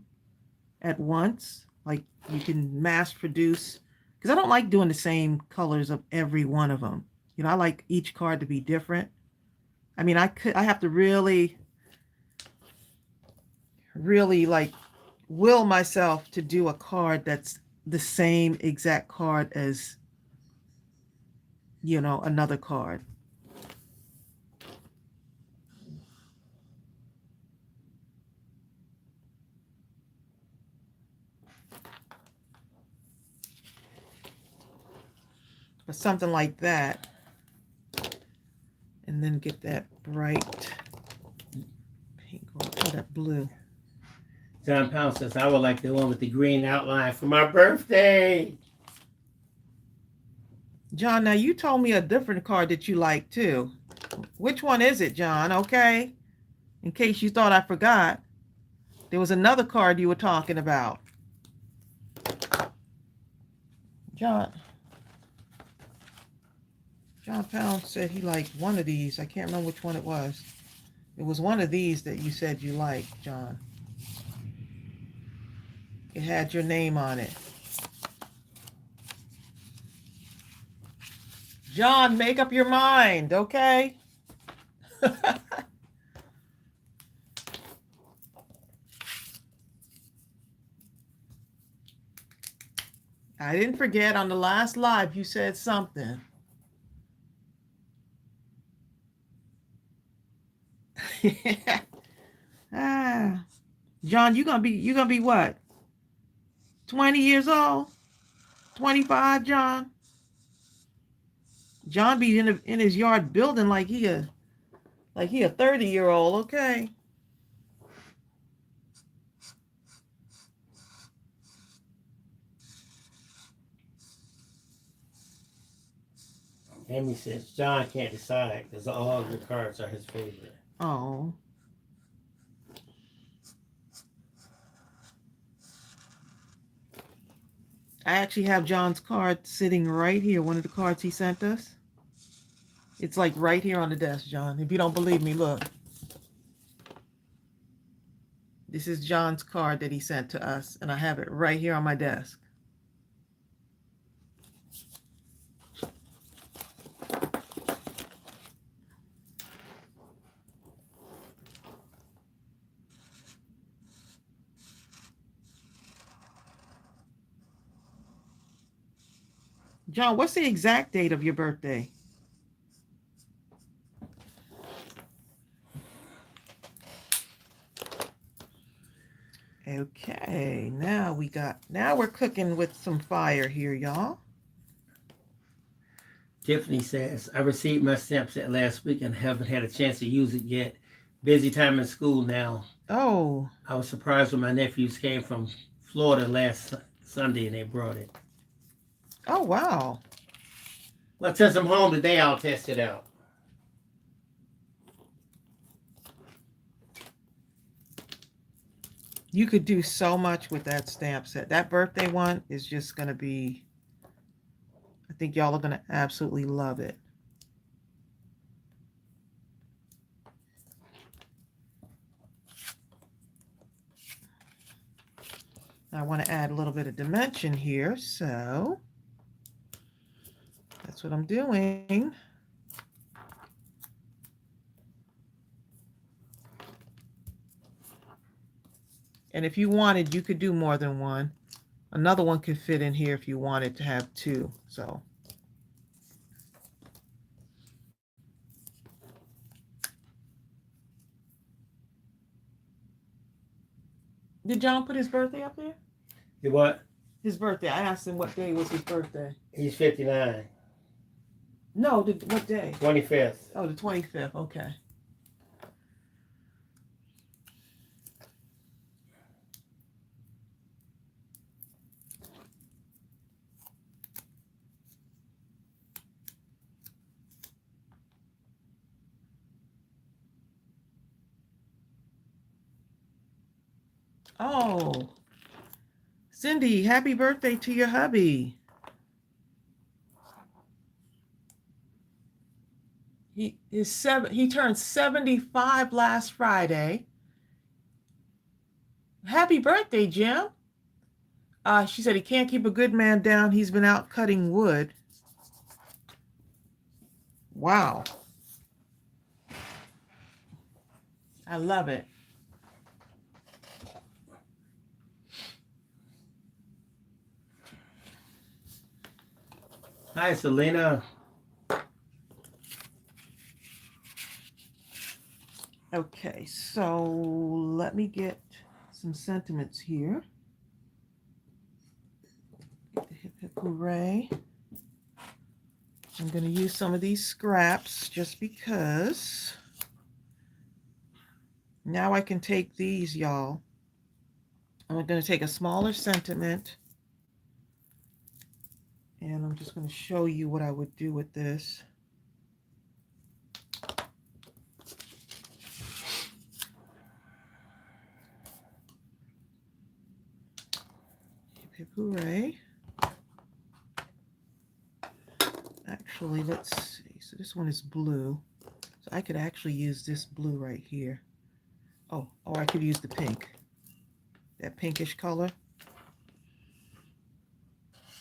at once. Like you can mass produce, because I don't like doing the same colors of every one of them. You know, I like each card to be different. I mean, I have to really, really like will myself to do a card that's the same exact card as, you know, another card. But something like that. And then get that bright pink or that blue. John Pound says, I would like the one with the green outline for my birthday. John, now you told me a different card that you like too. Which one is it, John? Okay. In case you thought I forgot. There was another card you were talking about. John Pound said he liked one of these. I can't remember which one it was. It was one of these that you said you liked, John. It had your name on it. John, make up your mind, okay? I didn't forget on the last live you said something. John, you gonna be what? 20 years old? 25, John? John be in his yard building like he a 30-year-old, okay? Amy says John can't decide because all of the cards are his favorite. Oh. I actually have John's card sitting right here, one of the cards he sent us. It's like right here on the desk, John. If you don't believe me, look. This is John's card that he sent to us, and I have it right here on my desk. John, what's the exact date of your birthday? Okay, now we're cooking with some fire here, y'all. Tiffany says, I received my stamp set last week and haven't had a chance to use it yet. Busy time in school now. Oh. I was surprised when my nephews came from Florida last Sunday and they brought it. Oh, wow. Well, since I'm home today, I'll test it out. You could do so much with that stamp set. That birthday one is just going to be, I think y'all are going to absolutely love it. I want to add a little bit of dimension here, so that's what I'm doing. And if you wanted, you could do more than one. Another one could fit in here if you wanted to have two. So did John put his birthday up there? You what? His birthday. I asked him what day was his birthday. He's 59. No, what day? 25th. Oh, the 25th. Okay. Oh, Cindy, happy birthday to your hubby. He turned 75 last Friday. Happy birthday, Jim. She said he can't keep a good man down. He's been out cutting wood. Wow. I love it. Hi, Selena. Okay, so let me get some sentiments here. Get the hip hip hooray. I'm going to use some of these scraps just because. Now I can take these, y'all. I'm going to take a smaller sentiment. And I'm just going to show you what I would do with this. Hip hip hooray. Actually, let's see. So this one is blue. So I could actually use this blue right here. Oh, or I could use the pink. That pinkish color.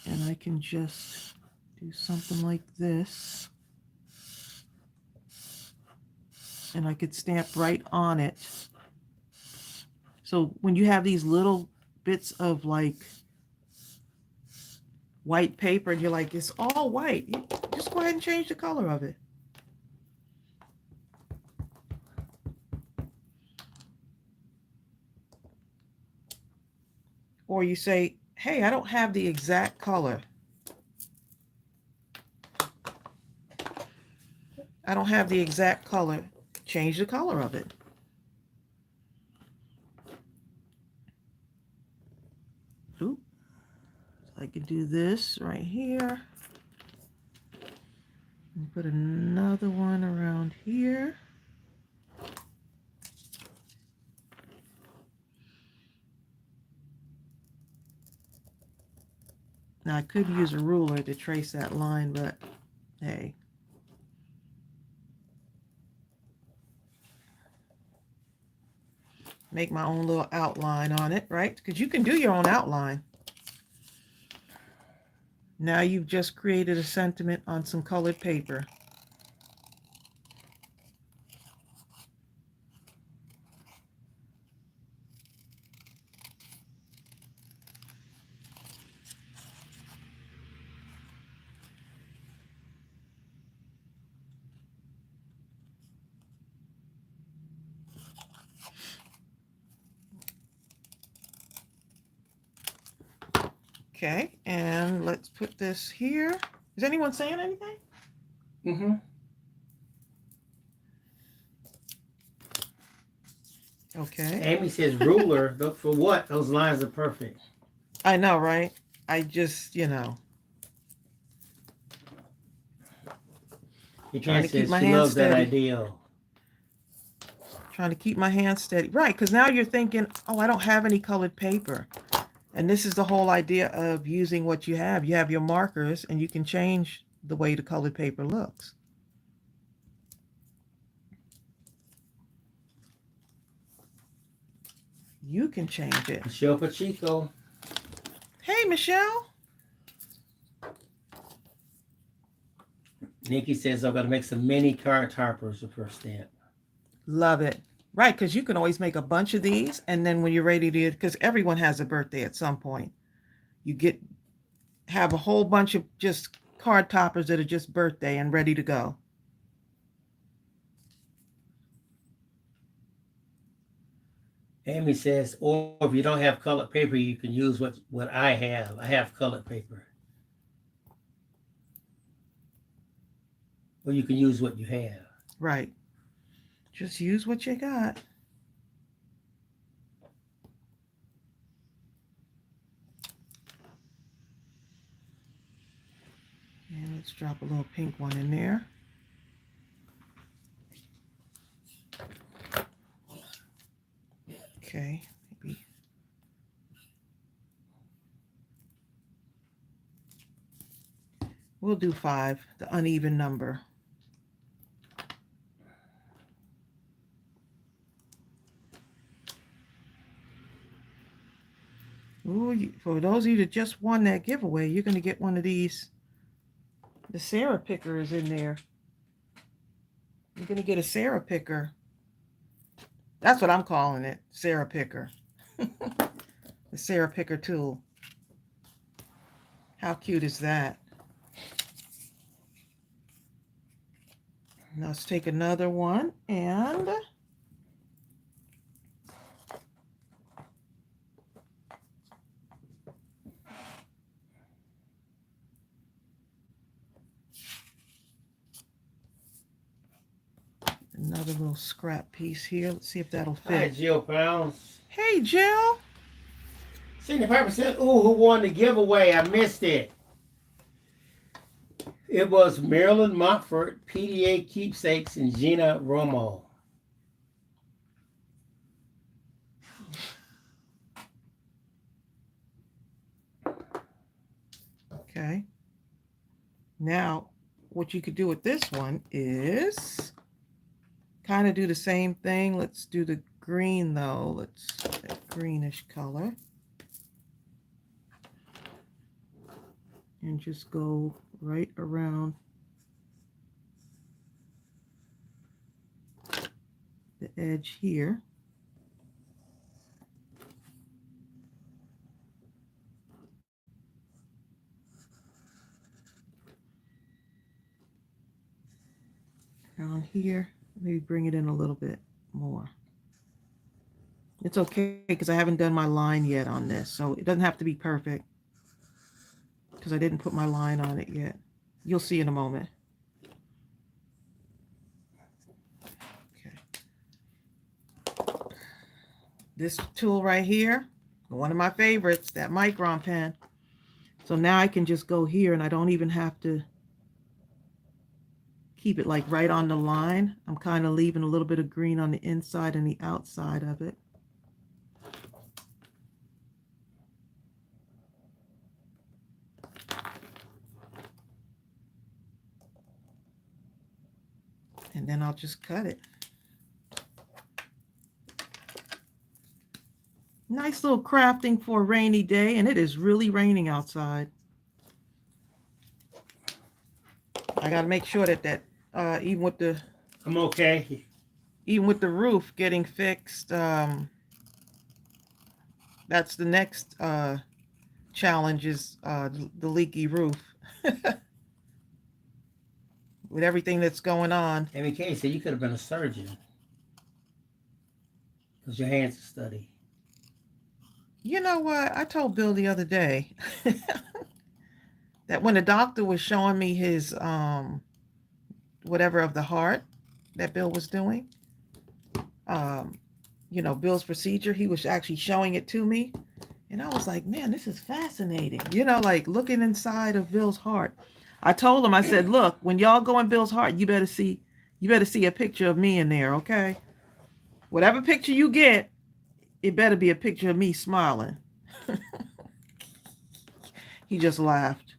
And I can just do something like this. And I could stamp right on it. So when you have these little bits of like white paper and you're like, it's all white, you just go ahead and change the color of it. Or you say, hey, I don't have the exact color. I don't have the exact color. Change the color of it. Ooh. So I could do this right here. And put another one around here. Now I could use a ruler to trace that line, but hey. Make my own little outline on it, right? Because you can do your own outline. Now you've just created a sentiment on some colored paper. Okay, and let's put this here. Is anyone saying anything? Mm-hmm. Okay. Amy says ruler. Look for what? Those lines are perfect. I know, right? I just, Your trying Jan to keep says my she hands loves that steady. ideal. Trying to keep my hands steady. Right, because now you're thinking, oh, I don't have any colored paper. And this is the whole idea of using what you have. You have your markers and you can change the way the colored paper looks. You can change it. Michelle Pacheco. Hey, Michelle. Nikki says I've got to make some mini card toppers the first stamp. Love it. Right, because you can always make a bunch of these, and then when you're ready to, because everyone has a birthday at some point, you have a whole bunch of just card toppers that are just birthday and ready to go. Amy says, or if you don't have colored paper, you can use what I have. I have colored paper. Or you can use what you have. Right. Just use what you got. And let's drop a little pink one in there. Okay, maybe. We'll do 5, the uneven number. Ooh, for those of you that just won that giveaway, you're going to get one of these. The Sarah picker is in there. You're going to get a Sarah picker. That's what I'm calling it, Sarah picker. The Sarah picker tool. How cute is that? Now let's take another one and another little scrap piece here. Let's see if that'll fit. Hi, Jill Pounds. Hey, Jill. 75%. Ooh, who won the giveaway? I missed it. It was Marilyn Montfort, PDA Keepsakes, and Gina Romo. Okay. Now, what you could do with this one is kind of do the same thing. Let's do the green though. Let's that greenish color. And just go right around the edge here. Around here, maybe bring it in a little bit more. It's okay because I haven't done my line yet on this, so it doesn't have to be perfect because I didn't put my line on it yet. You'll see in a moment. Okay. This tool right here, one of my favorites, that Micron pen. So now I can just go here and I don't even have to keep it like right on the line. I'm kind of leaving a little bit of green on the inside and the outside of it. And then I'll just cut it. Nice little crafting for a rainy day, and it is really raining outside. I got to make sure that even with the I'm okay. Even with the roof getting fixed, that's the next challenge is the leaky roof. With everything that's going on. MK said you could have been a surgeon because your hands are steady. You know what? I told Bill the other day that when the doctor was showing me his whatever of the heart that Bill was doing, you know, Bill's procedure, he was actually showing it to me. And I was like, man, this is fascinating. You know, like looking inside of Bill's heart. I told him, I said, look, when y'all go in Bill's heart, you better see a picture of me in there, okay? Whatever picture you get, it better be a picture of me smiling. He just laughed.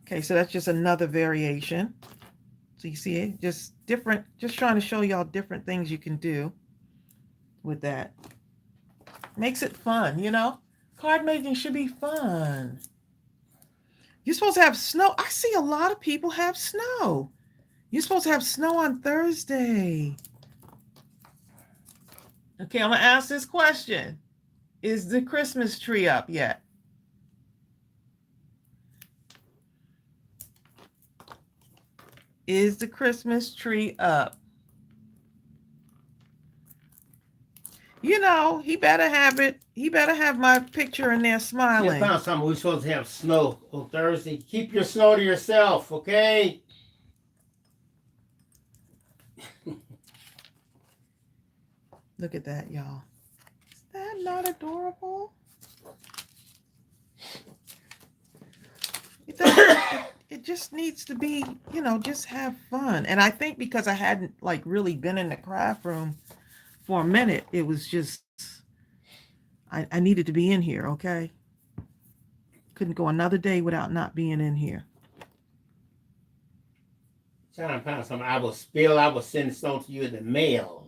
Okay, so that's just another variation. So you see it, just different, just trying to show y'all different things you can do with that. Makes it fun, you know? Card making should be fun. You're supposed to have snow. I see a lot of people have snow. You're supposed to have snow on Thursday. Okay, I'm going to ask this question. Is the Christmas tree up yet? Is the Christmas tree up? You know, he better have it. He better have my picture in there smiling. I found something. We're supposed to have snow on Thursday. Keep your snow to yourself, okay? Look at that, y'all. Is that not adorable? It just needs to be, you know, just have fun. And I think because I hadn't like really been in the craft room for a minute, it was just, I needed to be in here, okay? Couldn't go another day without not being in here. time pound something, I will send stone to you in the mail.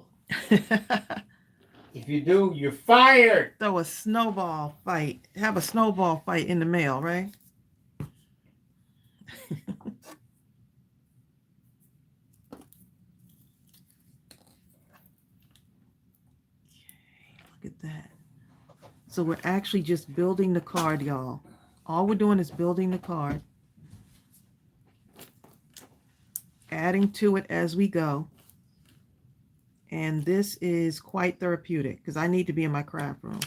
If you do, you're fired. Throw a snowball fight. Have a snowball fight in the mail, right? Look at that. So we're actually just building the card, y'all. All we're doing is building the card. Adding to it as we go. And this is quite therapeutic because I need to be in my craft room.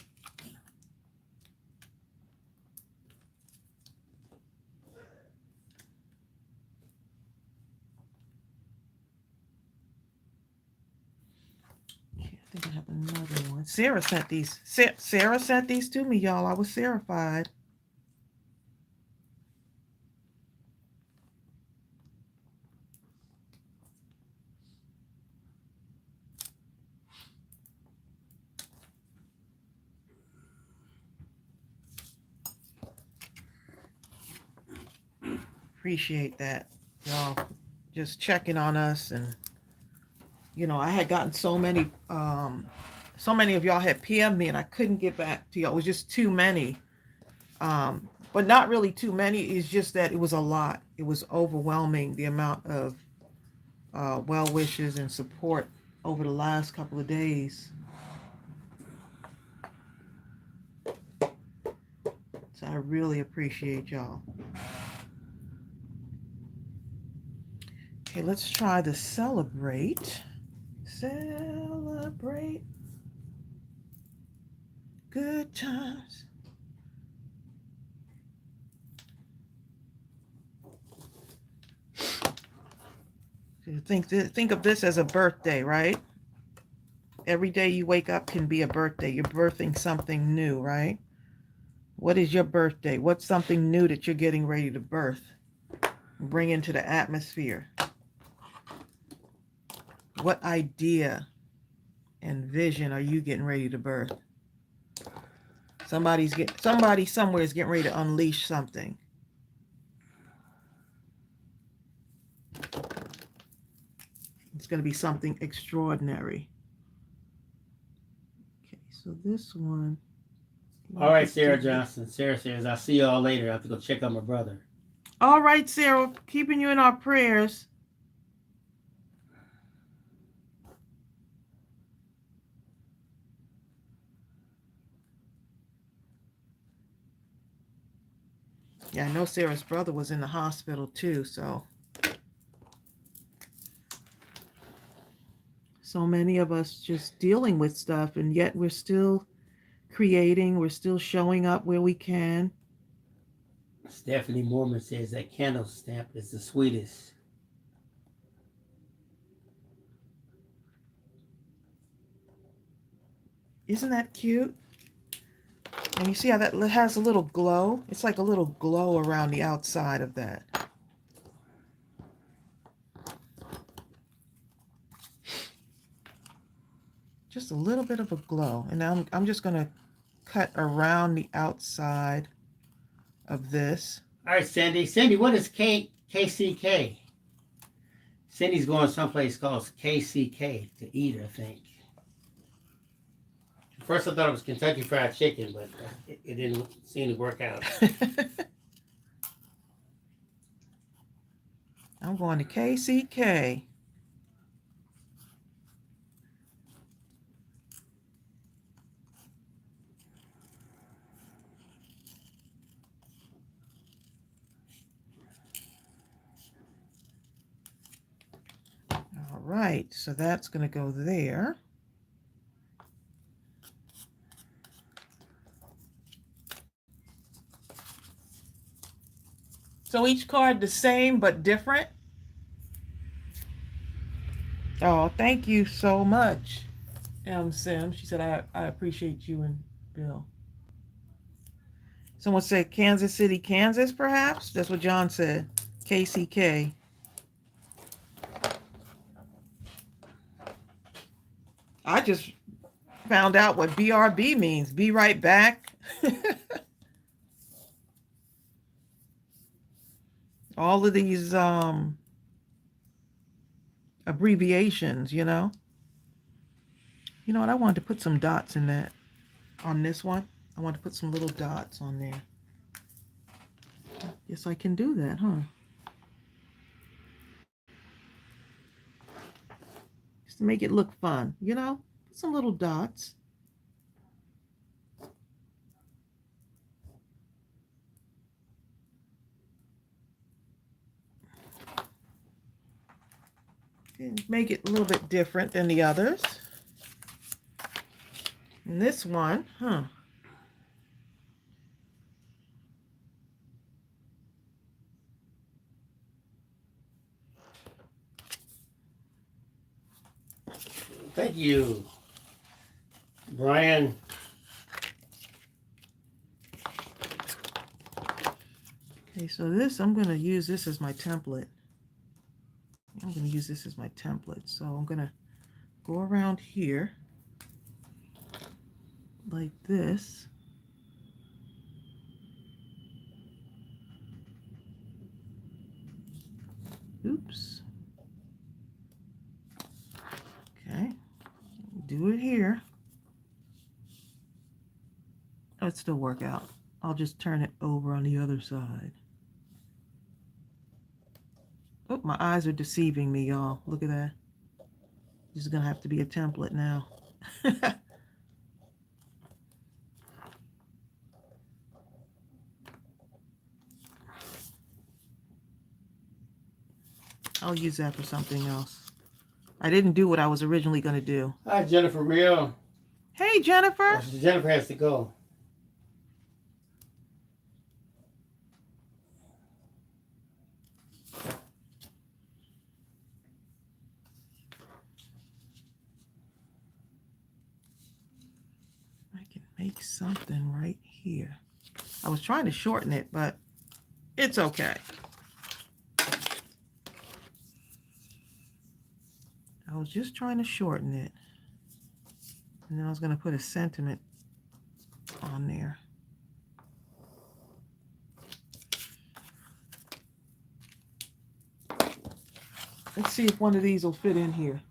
Okay, I think I have another one. Sarah sent these. Sarah sent these to me, y'all. I was Sarah-fied. Appreciate that, y'all, just checking on us. And you know, I had gotten so many of y'all had PM'd me and I couldn't get back to y'all. It was just too many, but not really too many. It's just that it was a lot. It was overwhelming, the amount of well wishes and support over the last couple of days. So I really appreciate y'all. Okay, let's try the celebrate. Celebrate good times. Think of this as a birthday, right? Every day you wake up can be a birthday. You're birthing something new, right? What is your birthday? What's something new that you're getting ready to birth? Bring into the atmosphere. What idea and vision are you getting ready to birth? Somebody somewhere is getting ready to unleash something. It's going to be something extraordinary. Okay, so this one. All right, Sarah Johnson. Sarah says, I'll see y'all later. I have to go check on my brother. All right, Sarah, keeping you in our prayers. Yeah, I know Sarah's brother was in the hospital too, so many of us just dealing with stuff, and yet we're still creating, we're still showing up where we can. Stephanie Mormon says that candle stamp is the sweetest. Isn't that cute? And you see how that has a little glow? It's like a little glow around the outside of that. Just a little bit of a glow. And now I'm just going to cut around the outside of this. All right, Sandy. Sandy, what is KCK? Sandy's going someplace called KCK to eat, I think. First I thought it was Kentucky Fried Chicken, but it didn't seem to work out. I'm going to KCK. All right, so that's going to go there. So each card the same but different. Oh, thank you so much, Sim. She said, I appreciate you and Bill. Someone said Kansas City, Kansas, perhaps? That's what John said. KCK. I just found out what BRB means. Be right back. All of these abbreviations, you know. You know what? I wanted to put some dots in that, on this one. I want to put some little dots on there. Yes, I can do that, huh? Just to make it look fun, you know? Put some little dots. And make it a little bit different than the others. And this one, huh? Thank you, Brian. Okay, so this, I'm going to use this as my template. I'm going to use this as my template. So I'm going to go around here like this. Oops. Okay, do it here. Oh, it still work out. I'll just turn it over on the other side. Oh, my eyes are deceiving me, y'all. Look at that. This is gonna have to be a template now. I'll use that for something else. I didn't do what I was originally gonna do. Hi, Jennifer Real. Hey, Jennifer. Oh, Jennifer has to go. I can make something right here. I was trying to shorten it, but it's okay. I was just trying to shorten it. And then I was going to put a sentiment on there. Let's see if one of these will fit in here.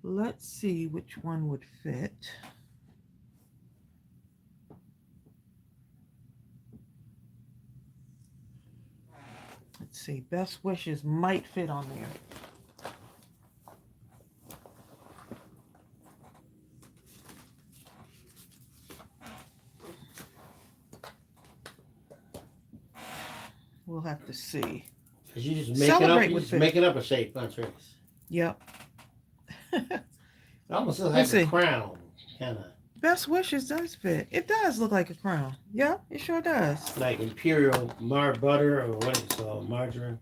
Let's see which one would fit. Let's see, best wishes might fit on there. We'll have to see. You just making up a shape, huh, Trace? Yep. It almost looks like a crown, kind of. Best wishes does fit. It does look like a crown. Yeah, it sure does. Like imperial butter, or what it's called, margarine.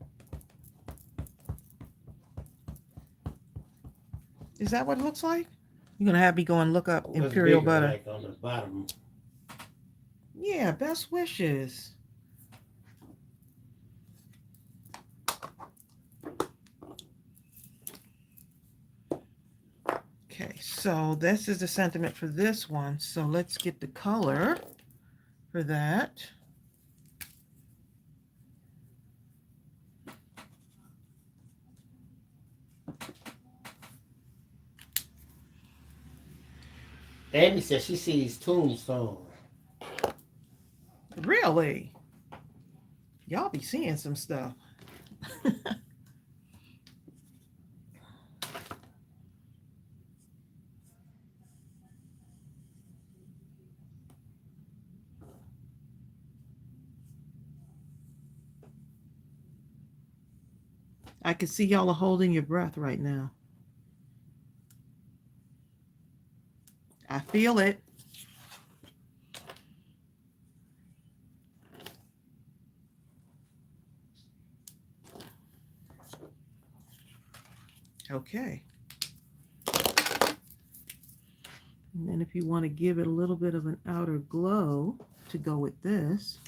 Is that what it looks like? You're gonna have me go and look up imperial butter. Like on the bottom. Yeah, best wishes. Okay, so this is the sentiment for this one. So let's get the color for that. Amy says she sees tombstone. Really? Y'all be seeing some stuff. I can see y'all are holding your breath right now. I feel it. Okay. And then if you want to give it a little bit of an outer glow to go with this,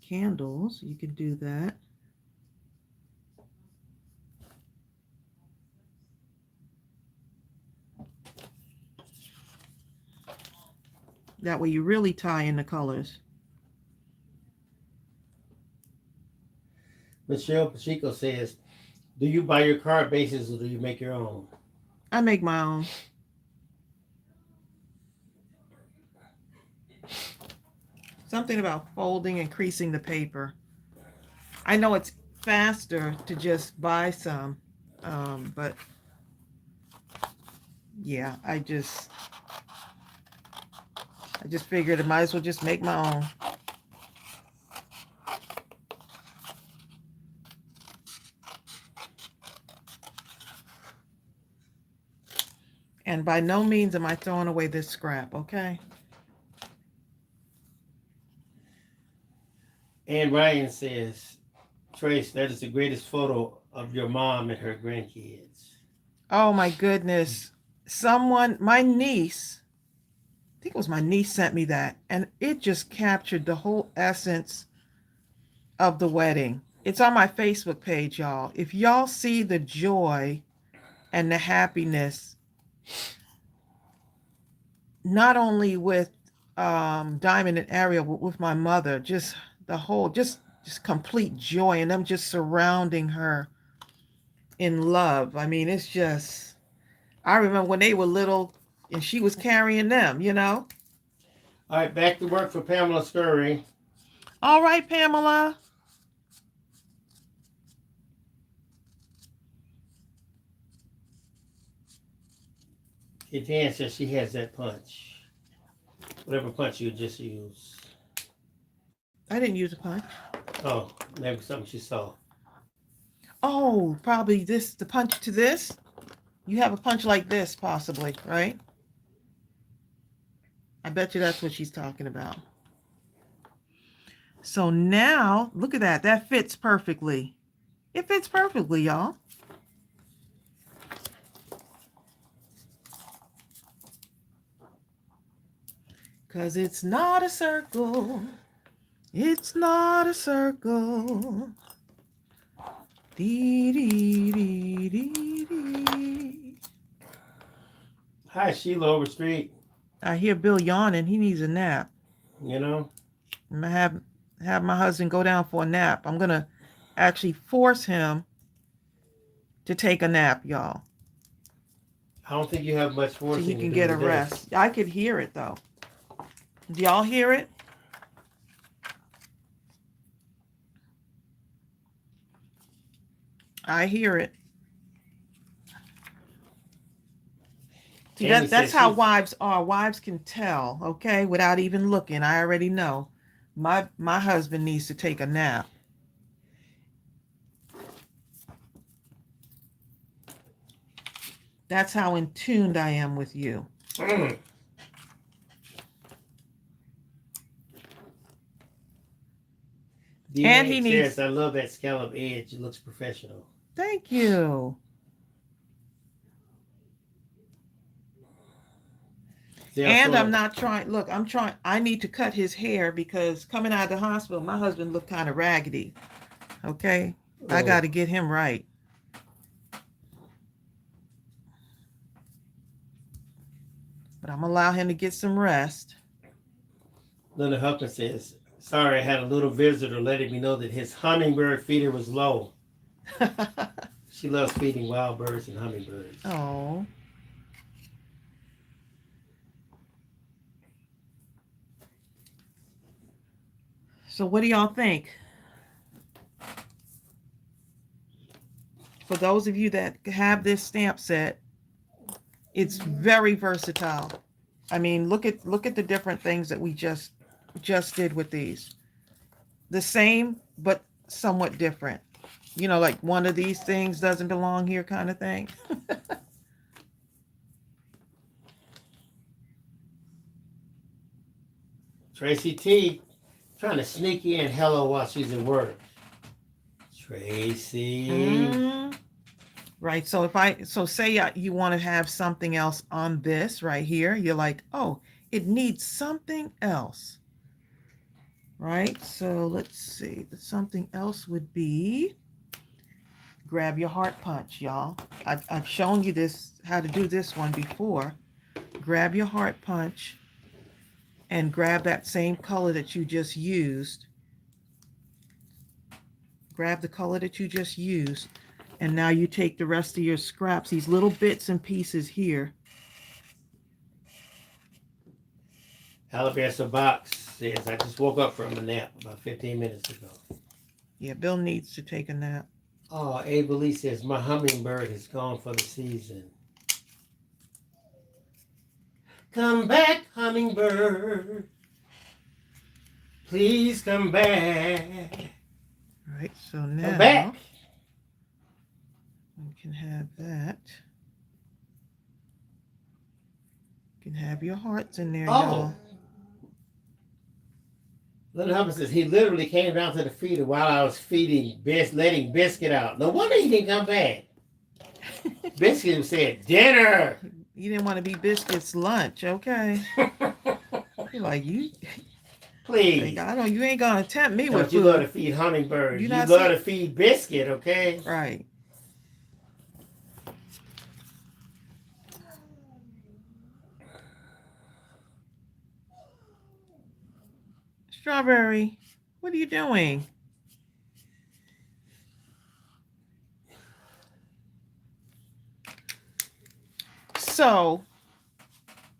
candles, you can do that. That way you really tie in the colors. Michelle Pacheco says, do you buy your card bases or do you make your own? I make my own. Something about folding and creasing the paper. I know it's faster to just buy some, but yeah, I just figured I might as well just make my own. And by no means am I throwing away this scrap, okay? And Ryan says, Trace, that is the greatest photo of your mom and her grandkids. Oh my goodness. Someone, my niece, I think it was my niece sent me that, and it just captured the whole essence of the wedding. It's on my Facebook page, y'all. If y'all see the joy and the happiness, not only with Diamond and Ariel, but with my mother, just the whole, just complete joy, and them just surrounding her in love. I mean, it's just, I remember when they were little and she was carrying them, you know? All right, back to work for Pamela Scurry. All right, Pamela. Dan says she has that punch. Whatever punch you just use. I didn't use a punch. Oh, maybe something she saw. Oh, probably this, the punch to this. You have a punch like this, possibly, right? I bet you that's what she's talking about. So now, look at that. That fits perfectly. It fits perfectly, y'all. Because it's not a circle. It's not a circle. Dee, dee, dee, dee, dee. Hi, Sheila Overstreet. I hear Bill yawning. He needs a nap. You know? I'm going to have my husband go down for a nap. I'm going to actually force him to take a nap, y'all. I don't think you have much forcing. So he can get a rest. I could hear it, though. Do y'all hear it? I hear it. See, that's how wives are. Wives can tell, okay, without even looking. I already know. My husband needs to take a nap. That's how in tune I am with you. And he needs. I love that scallop edge. It looks professional. Thank you. And I'm not trying. Look, I'm trying. I need to cut his hair because coming out of the hospital, my husband looked kind of raggedy. Okay, I got to get him right. But I'm gonna allow him to get some rest. Linda Huffman says, sorry, I had a little visitor letting me know that his hummingbird feeder was low. She loves feeding wild birds and hummingbirds. Oh. So what do y'all think? For those of you that have this stamp set, it's very versatile. I mean, look at the different things that we just did with these. The same, but somewhat different. You know, like one of these things doesn't belong here kind of thing. Tracy T trying to sneak in hello while she's at work. Tracy. Right. So say you want to have something else on this right here. You're like, oh, it needs something else. Right. So let's see. Something else would be grab your heart punch, y'all. I've shown you this, how to do this one before. Grab your heart punch and grab that same color that you just used grab the color that you just used, and now you take the rest of your scraps, these little bits and pieces here. Alabaster Box says, I just woke up from a nap about 15 minutes ago. Yeah, Bill needs to take a nap. Oh, Ava Lee says, my hummingbird is gone for the season. Come back, hummingbird. Please come back. All right, so now Come back. we can have that. You can have your hearts in there, y'all. Little Humber says, he literally came down to the feeder while I was letting Biscuit out. No wonder he didn't come back. Biscuit said, dinner. You didn't want to be Biscuit's lunch, okay? You're like, you... Please. Like, I know you ain't gonna tempt me with food. You love to feed hummingbirds. You love to feed Biscuit, okay? Right. Strawberry, what are you doing? So,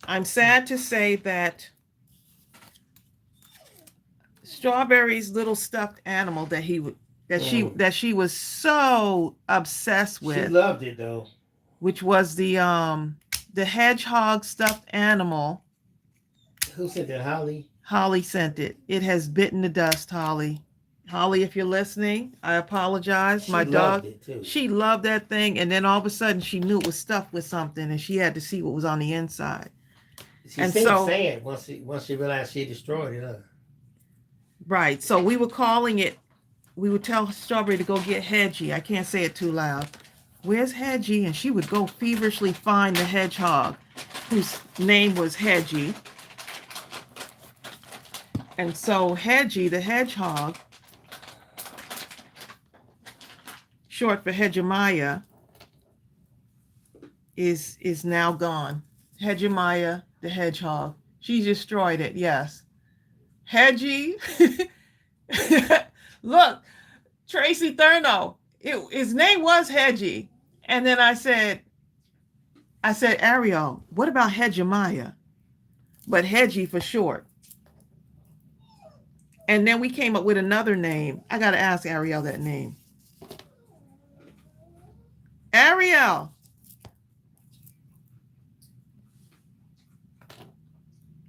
I'm sad to say that Strawberry's little stuffed animal that she was so obsessed with. She loved it though. Which was the hedgehog stuffed animal. Who sent it, Holly? Holly sent it. It has bitten the dust, Holly. Holly, if you're listening, I apologize. My dog, loved it too. She loved that thing, and then all of a sudden she knew it was stuffed with something, and she had to see what was on the inside. She seemed sad once she realized she destroyed it. Right. So we were calling it. We would tell Strawberry to go get Hedgie. I can't say it too loud. Where's Hedgie? And she would go feverishly find the hedgehog, whose name was Hedgie. And so Hedgie, the hedgehog, short for Hegemaya, is now gone. Hegemaya, the hedgehog. She destroyed it, yes. Hedgie, look, Tracey Thurno, his name was Hedgie. And then I said, Ariel, what about Hegemaya? But Hedgie for short. And then we came up with another name. I got to ask Ariel that name. Ariel.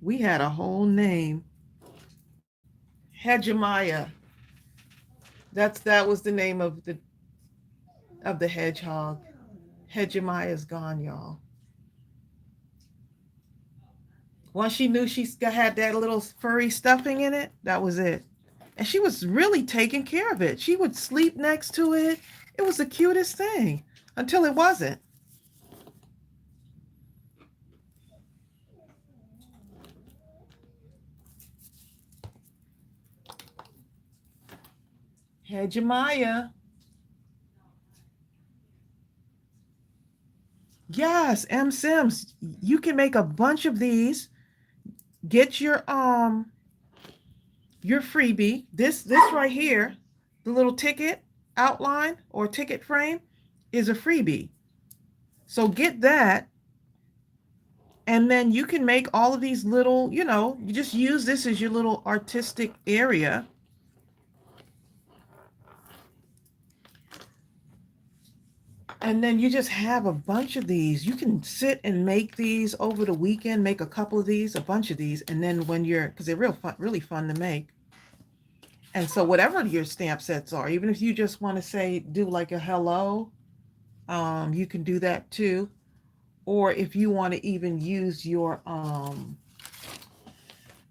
We had a whole name. Hegemaya. That was the name of the hedgehog. Hegemaya's gone, y'all. Once she knew she had that little furry stuffing in it, that was it. And she was really taking care of it. She would sleep next to it. It was the cutest thing until it wasn't. Hegemaya. Yes, M. Sims. You can make a bunch of these. Get your freebie. This right here, the little ticket outline or ticket frame is a freebie. So get that. And then you can make all of these little, you just use this as your little artistic area. And then you just have a bunch of these. You can sit and make these over the weekend, make a couple of these, a bunch of these. And then when because they're really fun to make. And so whatever your stamp sets are, even if you just want to do like a hello, you can do that too. Or if you want to even use your, for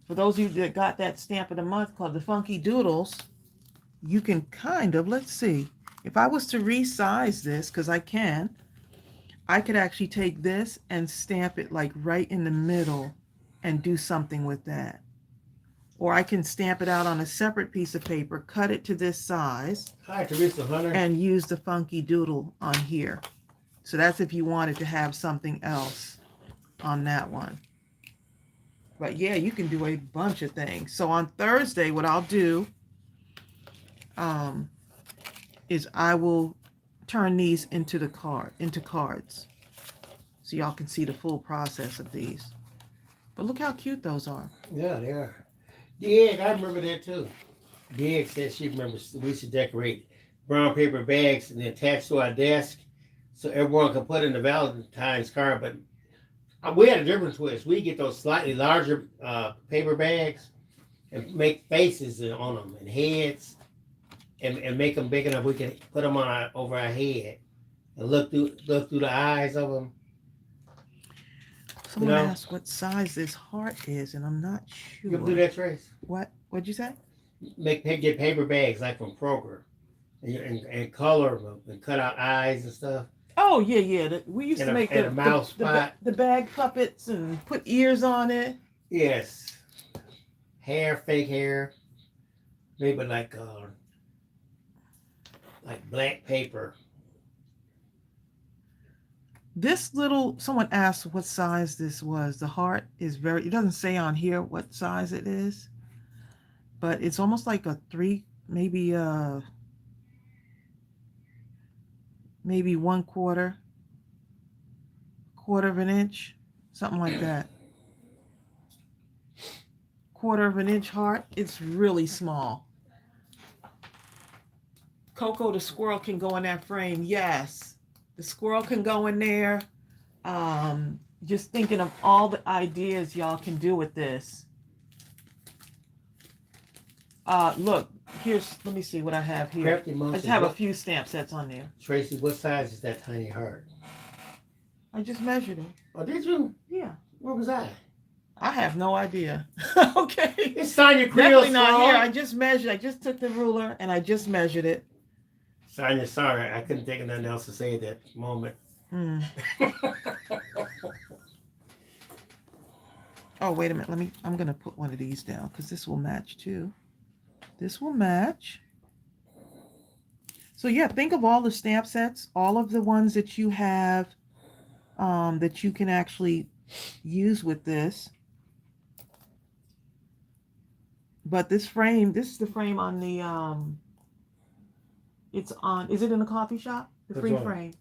those of you that got that stamp of the month called the Funky Doodles, you can kind of, let's see. If I was to resize this, because I could actually take this and stamp it like right in the middle and do something with that. Or I can stamp it out on a separate piece of paper, cut it to this size, Hi, Teresa Hunter. And use the Funky Doodle on here. So that's if you wanted to have something else on that one. But yeah, you can do a bunch of things. So on Thursday, what I'll do, is I will turn these into cards. So y'all can see the full process of these. But look how cute those are. Yeah, they are. Yeah, I remember that too. Dig said she remembers we should decorate brown paper bags and attach to our desk so everyone can put in the Valentine's card. But we had a different twist. We get those slightly larger paper bags and make faces on them and heads and make them big enough we can put them on over our head and look through the eyes of them. Someone asked what size this heart is, and I'm not sure. You can do that, Trace. What'd you say? Get paper bags like from Kroger and color them and cut out eyes and stuff. Oh yeah. We used to make the bag puppets and put ears on it. Yes, fake hair, maybe like black paper. Someone asked what size this was. The heart is it doesn't say on here what size it is, but it's almost like a 3, maybe 1/4 of an inch, something like that. 1/4 of an inch heart. It's really small. Coco the squirrel can go in that frame. Yes. The squirrel can go in there. Just thinking of all the ideas y'all can do with this. Look, let me see what I have here. I just have a few stamp sets on there. Tracy, what size is that tiny heart? I just measured it. Oh, did you? Yeah. Where was I? I have no idea. Okay. It's Sonya Creole. Definitely not here. I just measured. I just took the ruler and I just measured it. Sonya, sorry, I couldn't think of nothing else to say at that moment. Oh, wait a minute. I'm going to put one of these down because this will match too. This will match. So yeah, think of all the stamp sets, all of the ones that you have that you can actually use with this. But this is the frame on the is it in the coffee shop? The free frame.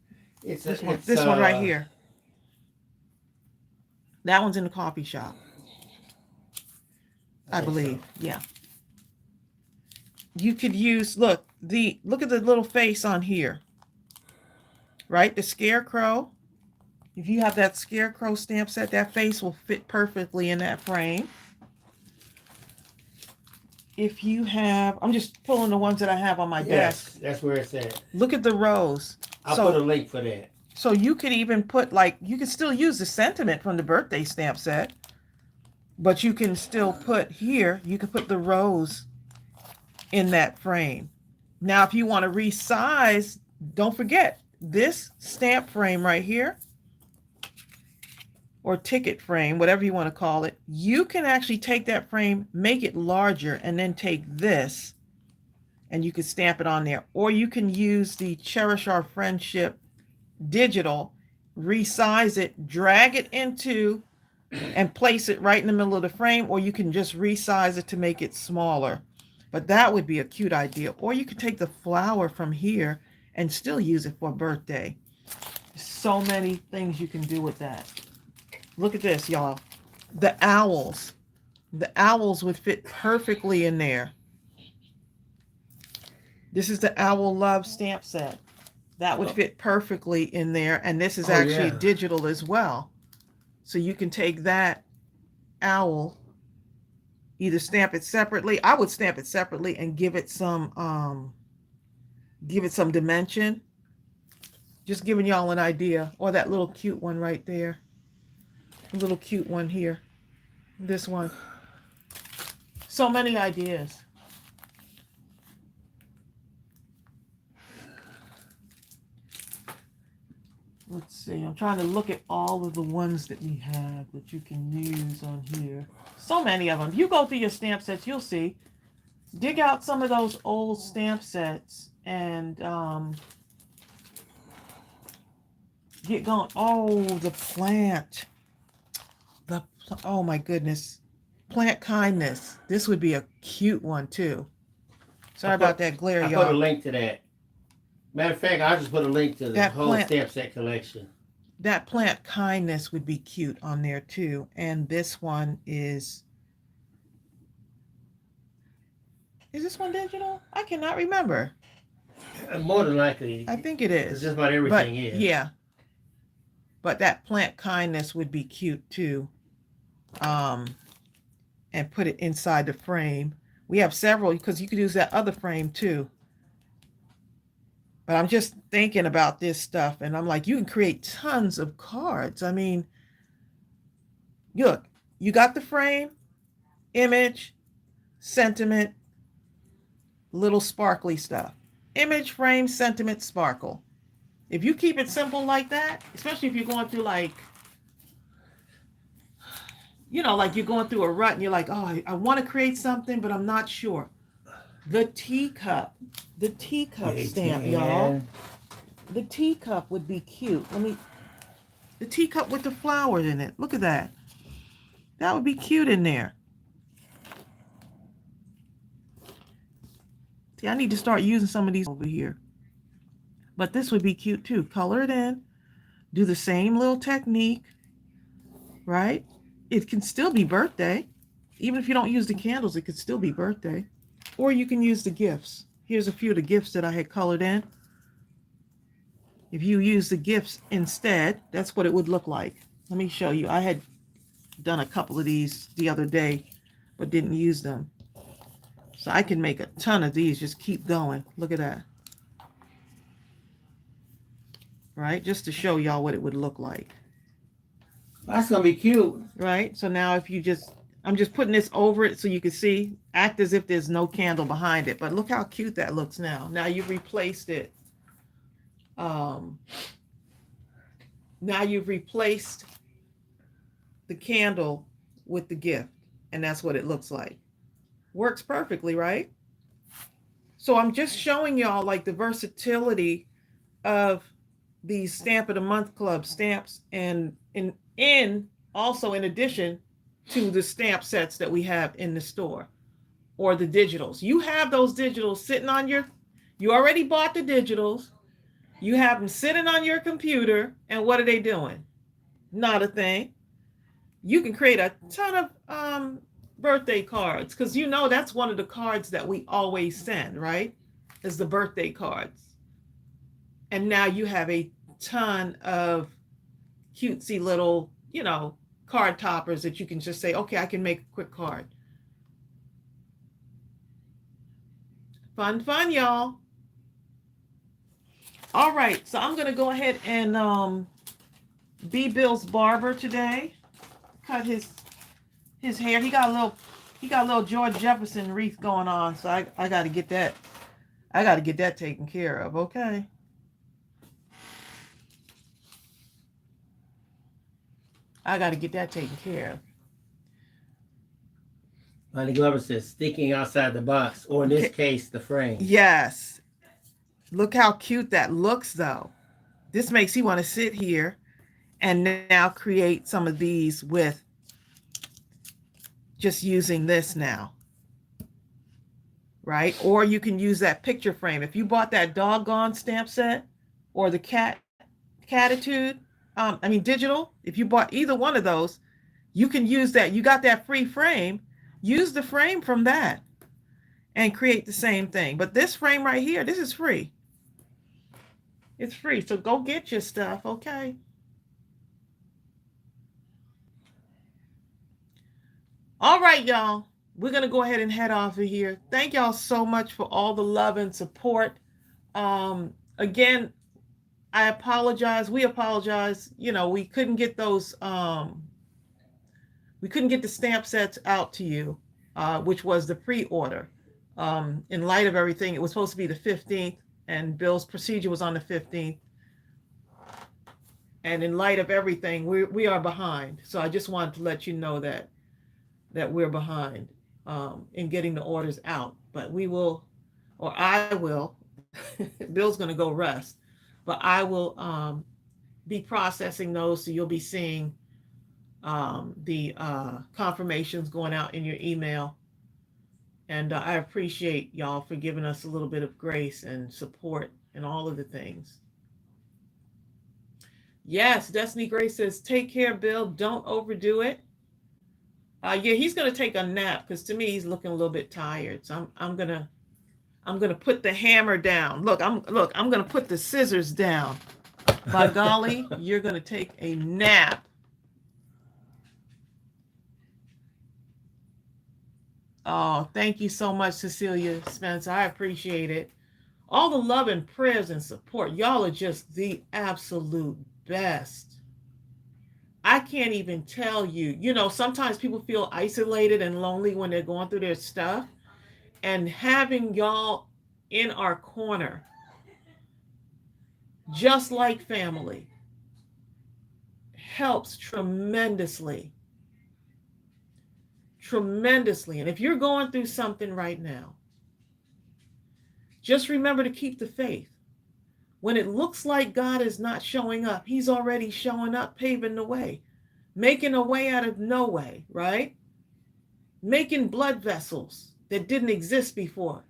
This one right here. That one's in the coffee shop. I believe. So. Yeah. You could use, look at the little face on here. Right? The scarecrow. If you have that scarecrow stamp set, that face will fit perfectly in that frame. If you have, I'm just pulling the ones that I have on my desk. That's where it's at. Look at the rows. I'll put a link for that. So you could even put you can still use the sentiment from the birthday stamp set, but you can still put here, you can put the rows in that frame. Now, if you want to resize, don't forget this stamp frame right here, or ticket frame, whatever you want to call it, you can actually take that frame, make it larger, and then take this and you can stamp it on there. Or you can use the Cherish Our Friendship digital, resize it, drag it into and place it right in the middle of the frame, or you can just resize it to make it smaller. But that would be a cute idea. Or you could take the flower from here and still use it for a birthday. So many things you can do with that. Look at this, y'all. The owls. The owls would fit perfectly in there. This is the Owl Love stamp set. That would fit perfectly in there. And this is actually digital as well. So you can take that owl, either stamp it separately. I would stamp it separately and give it some dimension. Just giving y'all an idea. Or that little cute one right there. A little cute one here. This one. So many ideas. Let's see. I'm trying to look at all of the ones that we have that you can use on here. So many of them. If you go through your stamp sets, you'll see. Dig out some of those old stamp sets and get going. Oh, the plant. Oh my goodness. Plant kindness. This would be a cute one too. Sorry about that glare, y'all. I put a link to that. Matter of fact, I'll just put a link to the That whole plant, stamp set collection. that plant kindness would be cute on there too. And this one is this one digital? I cannot remember. More than likely, I think it because is. just about But everything is. yeah, but that plant kindness would be cute too. Um, and put it inside the frame. We have several because you could use that other frame too. But I'm just thinking about this stuff and I'm like, you can create tons of cards. I mean, look, you got the frame, image, sentiment, little sparkly stuff. Image, frame, sentiment, sparkle. If you keep it simple like that, especially if you're going through like, like you're going through a rut and you're like, oh, I want to create something, but I'm not sure. The teacup stamp, y'all. The teacup would be cute. The teacup with the flowers in it. Look at that. That would be cute in there. See, I need to start using some of these over here. But this would be cute too. Color it in. Do the same little technique, right? It can still be birthday. Even if you don't use the candles, it could still be birthday. Or you can use the gifts. Here's a few of the gifts that I had colored in. If you use the gifts instead, that's what it would look like. Let me show you. I had done a couple of these the other day, but didn't use them. So I can make a ton of these. Just keep going. Look at that. Right? Just to show y'all what it would look like. That's going to be cute. Right? So now if you I'm just putting this over it so you can see. Act as if there's no candle behind it. But look how cute that looks now. Now you've replaced it. Now you've replaced the candle with the gift. And that's what it looks like. Works perfectly, right? So I'm just showing y'all like the versatility of these Stamp of the Month Club stamps, and also in addition to the stamp sets that we have in the store or the digitals. You have those digitals sitting on you already bought the digitals. You have them sitting on your computer, and what are they doing? Not a thing. You can create a ton of birthday cards, because that's one of the cards that we always send, right? Is the birthday cards. And now you have a ton of cutesy little, card toppers that you can just say, okay, I can make a quick card. Fun, y'all. All right, so I'm going to go ahead and be Bill's barber today. Cut his hair. He got a little George Jefferson wreath going on, so I got to get that. I got to get that taken care of, okay? I got to get that taken care of. Monty Glover says sticking outside the box, or in this case, the frame. Yes. Look how cute that looks, though. This makes you want to sit here and now create some of these with just using this now. Right? Or you can use that picture frame. If you bought that doggone stamp set or the catitude, digital, if you bought either one of those, you can use that. You got that free frame. Use the frame from that and create the same thing. But this frame right here, this is free. It's free. So go get your stuff, okay? All right, y'all. We're going to go ahead and head off of here. Thank y'all so much for all the love and support. Again, I apologize. We apologize. We couldn't get those, we couldn't get the stamp sets out to you, which was the pre-order. In light of everything, it was supposed to be the 15th, and Bill's procedure was on the 15th. And in light of everything, we are behind. So I just wanted to let you know that we're behind in getting the orders out. But we will, or I will, Bill's going to go rest, but I will be processing those, so you'll be seeing the confirmations going out in your email. And I appreciate y'all for giving us a little bit of grace and support and all of the things. Yes, Destiny Grace says, take care, Bill. Don't overdo it. Yeah, he's gonna take a nap because to me he's looking a little bit tired. So I'm gonna put the hammer down. Look, I'm gonna put the scissors down. By golly, you're gonna take a nap. Oh, thank you so much, Cecilia Spence. I appreciate it. All the love and prayers and support. Y'all are just the absolute best. I can't even tell you. You know, sometimes people feel isolated and lonely when they're going through their stuff. And having y'all in our corner, just like family, helps tremendously. Tremendously. And if you're going through something right now, just remember to keep the faith. When it looks like God is not showing up, he's already showing up, paving the way, making a way out of no way, right? Making blood vessels that didn't exist before.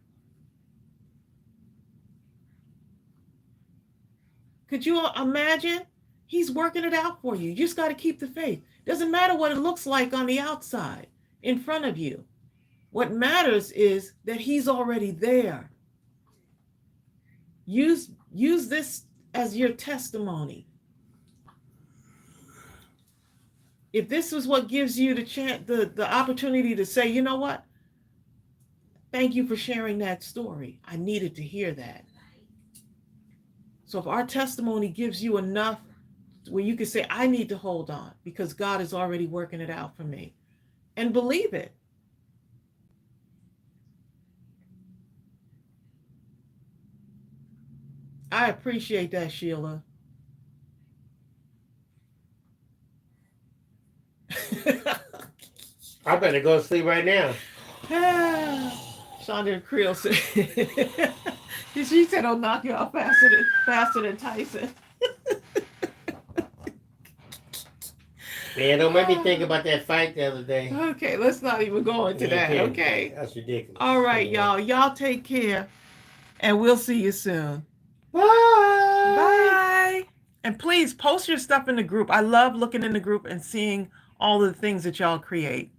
Could you imagine? He's working it out for you. You just got to keep the faith. Doesn't matter what it looks like on the outside, in front of you. What matters is that he's already there. Use this as your testimony. If this is what gives you the chance, the opportunity to say, you know what? Thank you for sharing that story. I needed to hear that. So if our testimony gives you enough where you can say, I need to hold on because God is already working it out for me, and believe it. I appreciate that, Sheila. I better go to sleep right now. Shonda Creel said, she said, I'll knock you out faster than Tyson. Man, don't make me think about that fight the other day. Okay, let's not even go into that. Okay. That's ridiculous. All right, y'all. Y'all take care. And we'll see you soon. Bye. Bye. And please post your stuff in the group. I love looking in the group and seeing all the things that y'all create.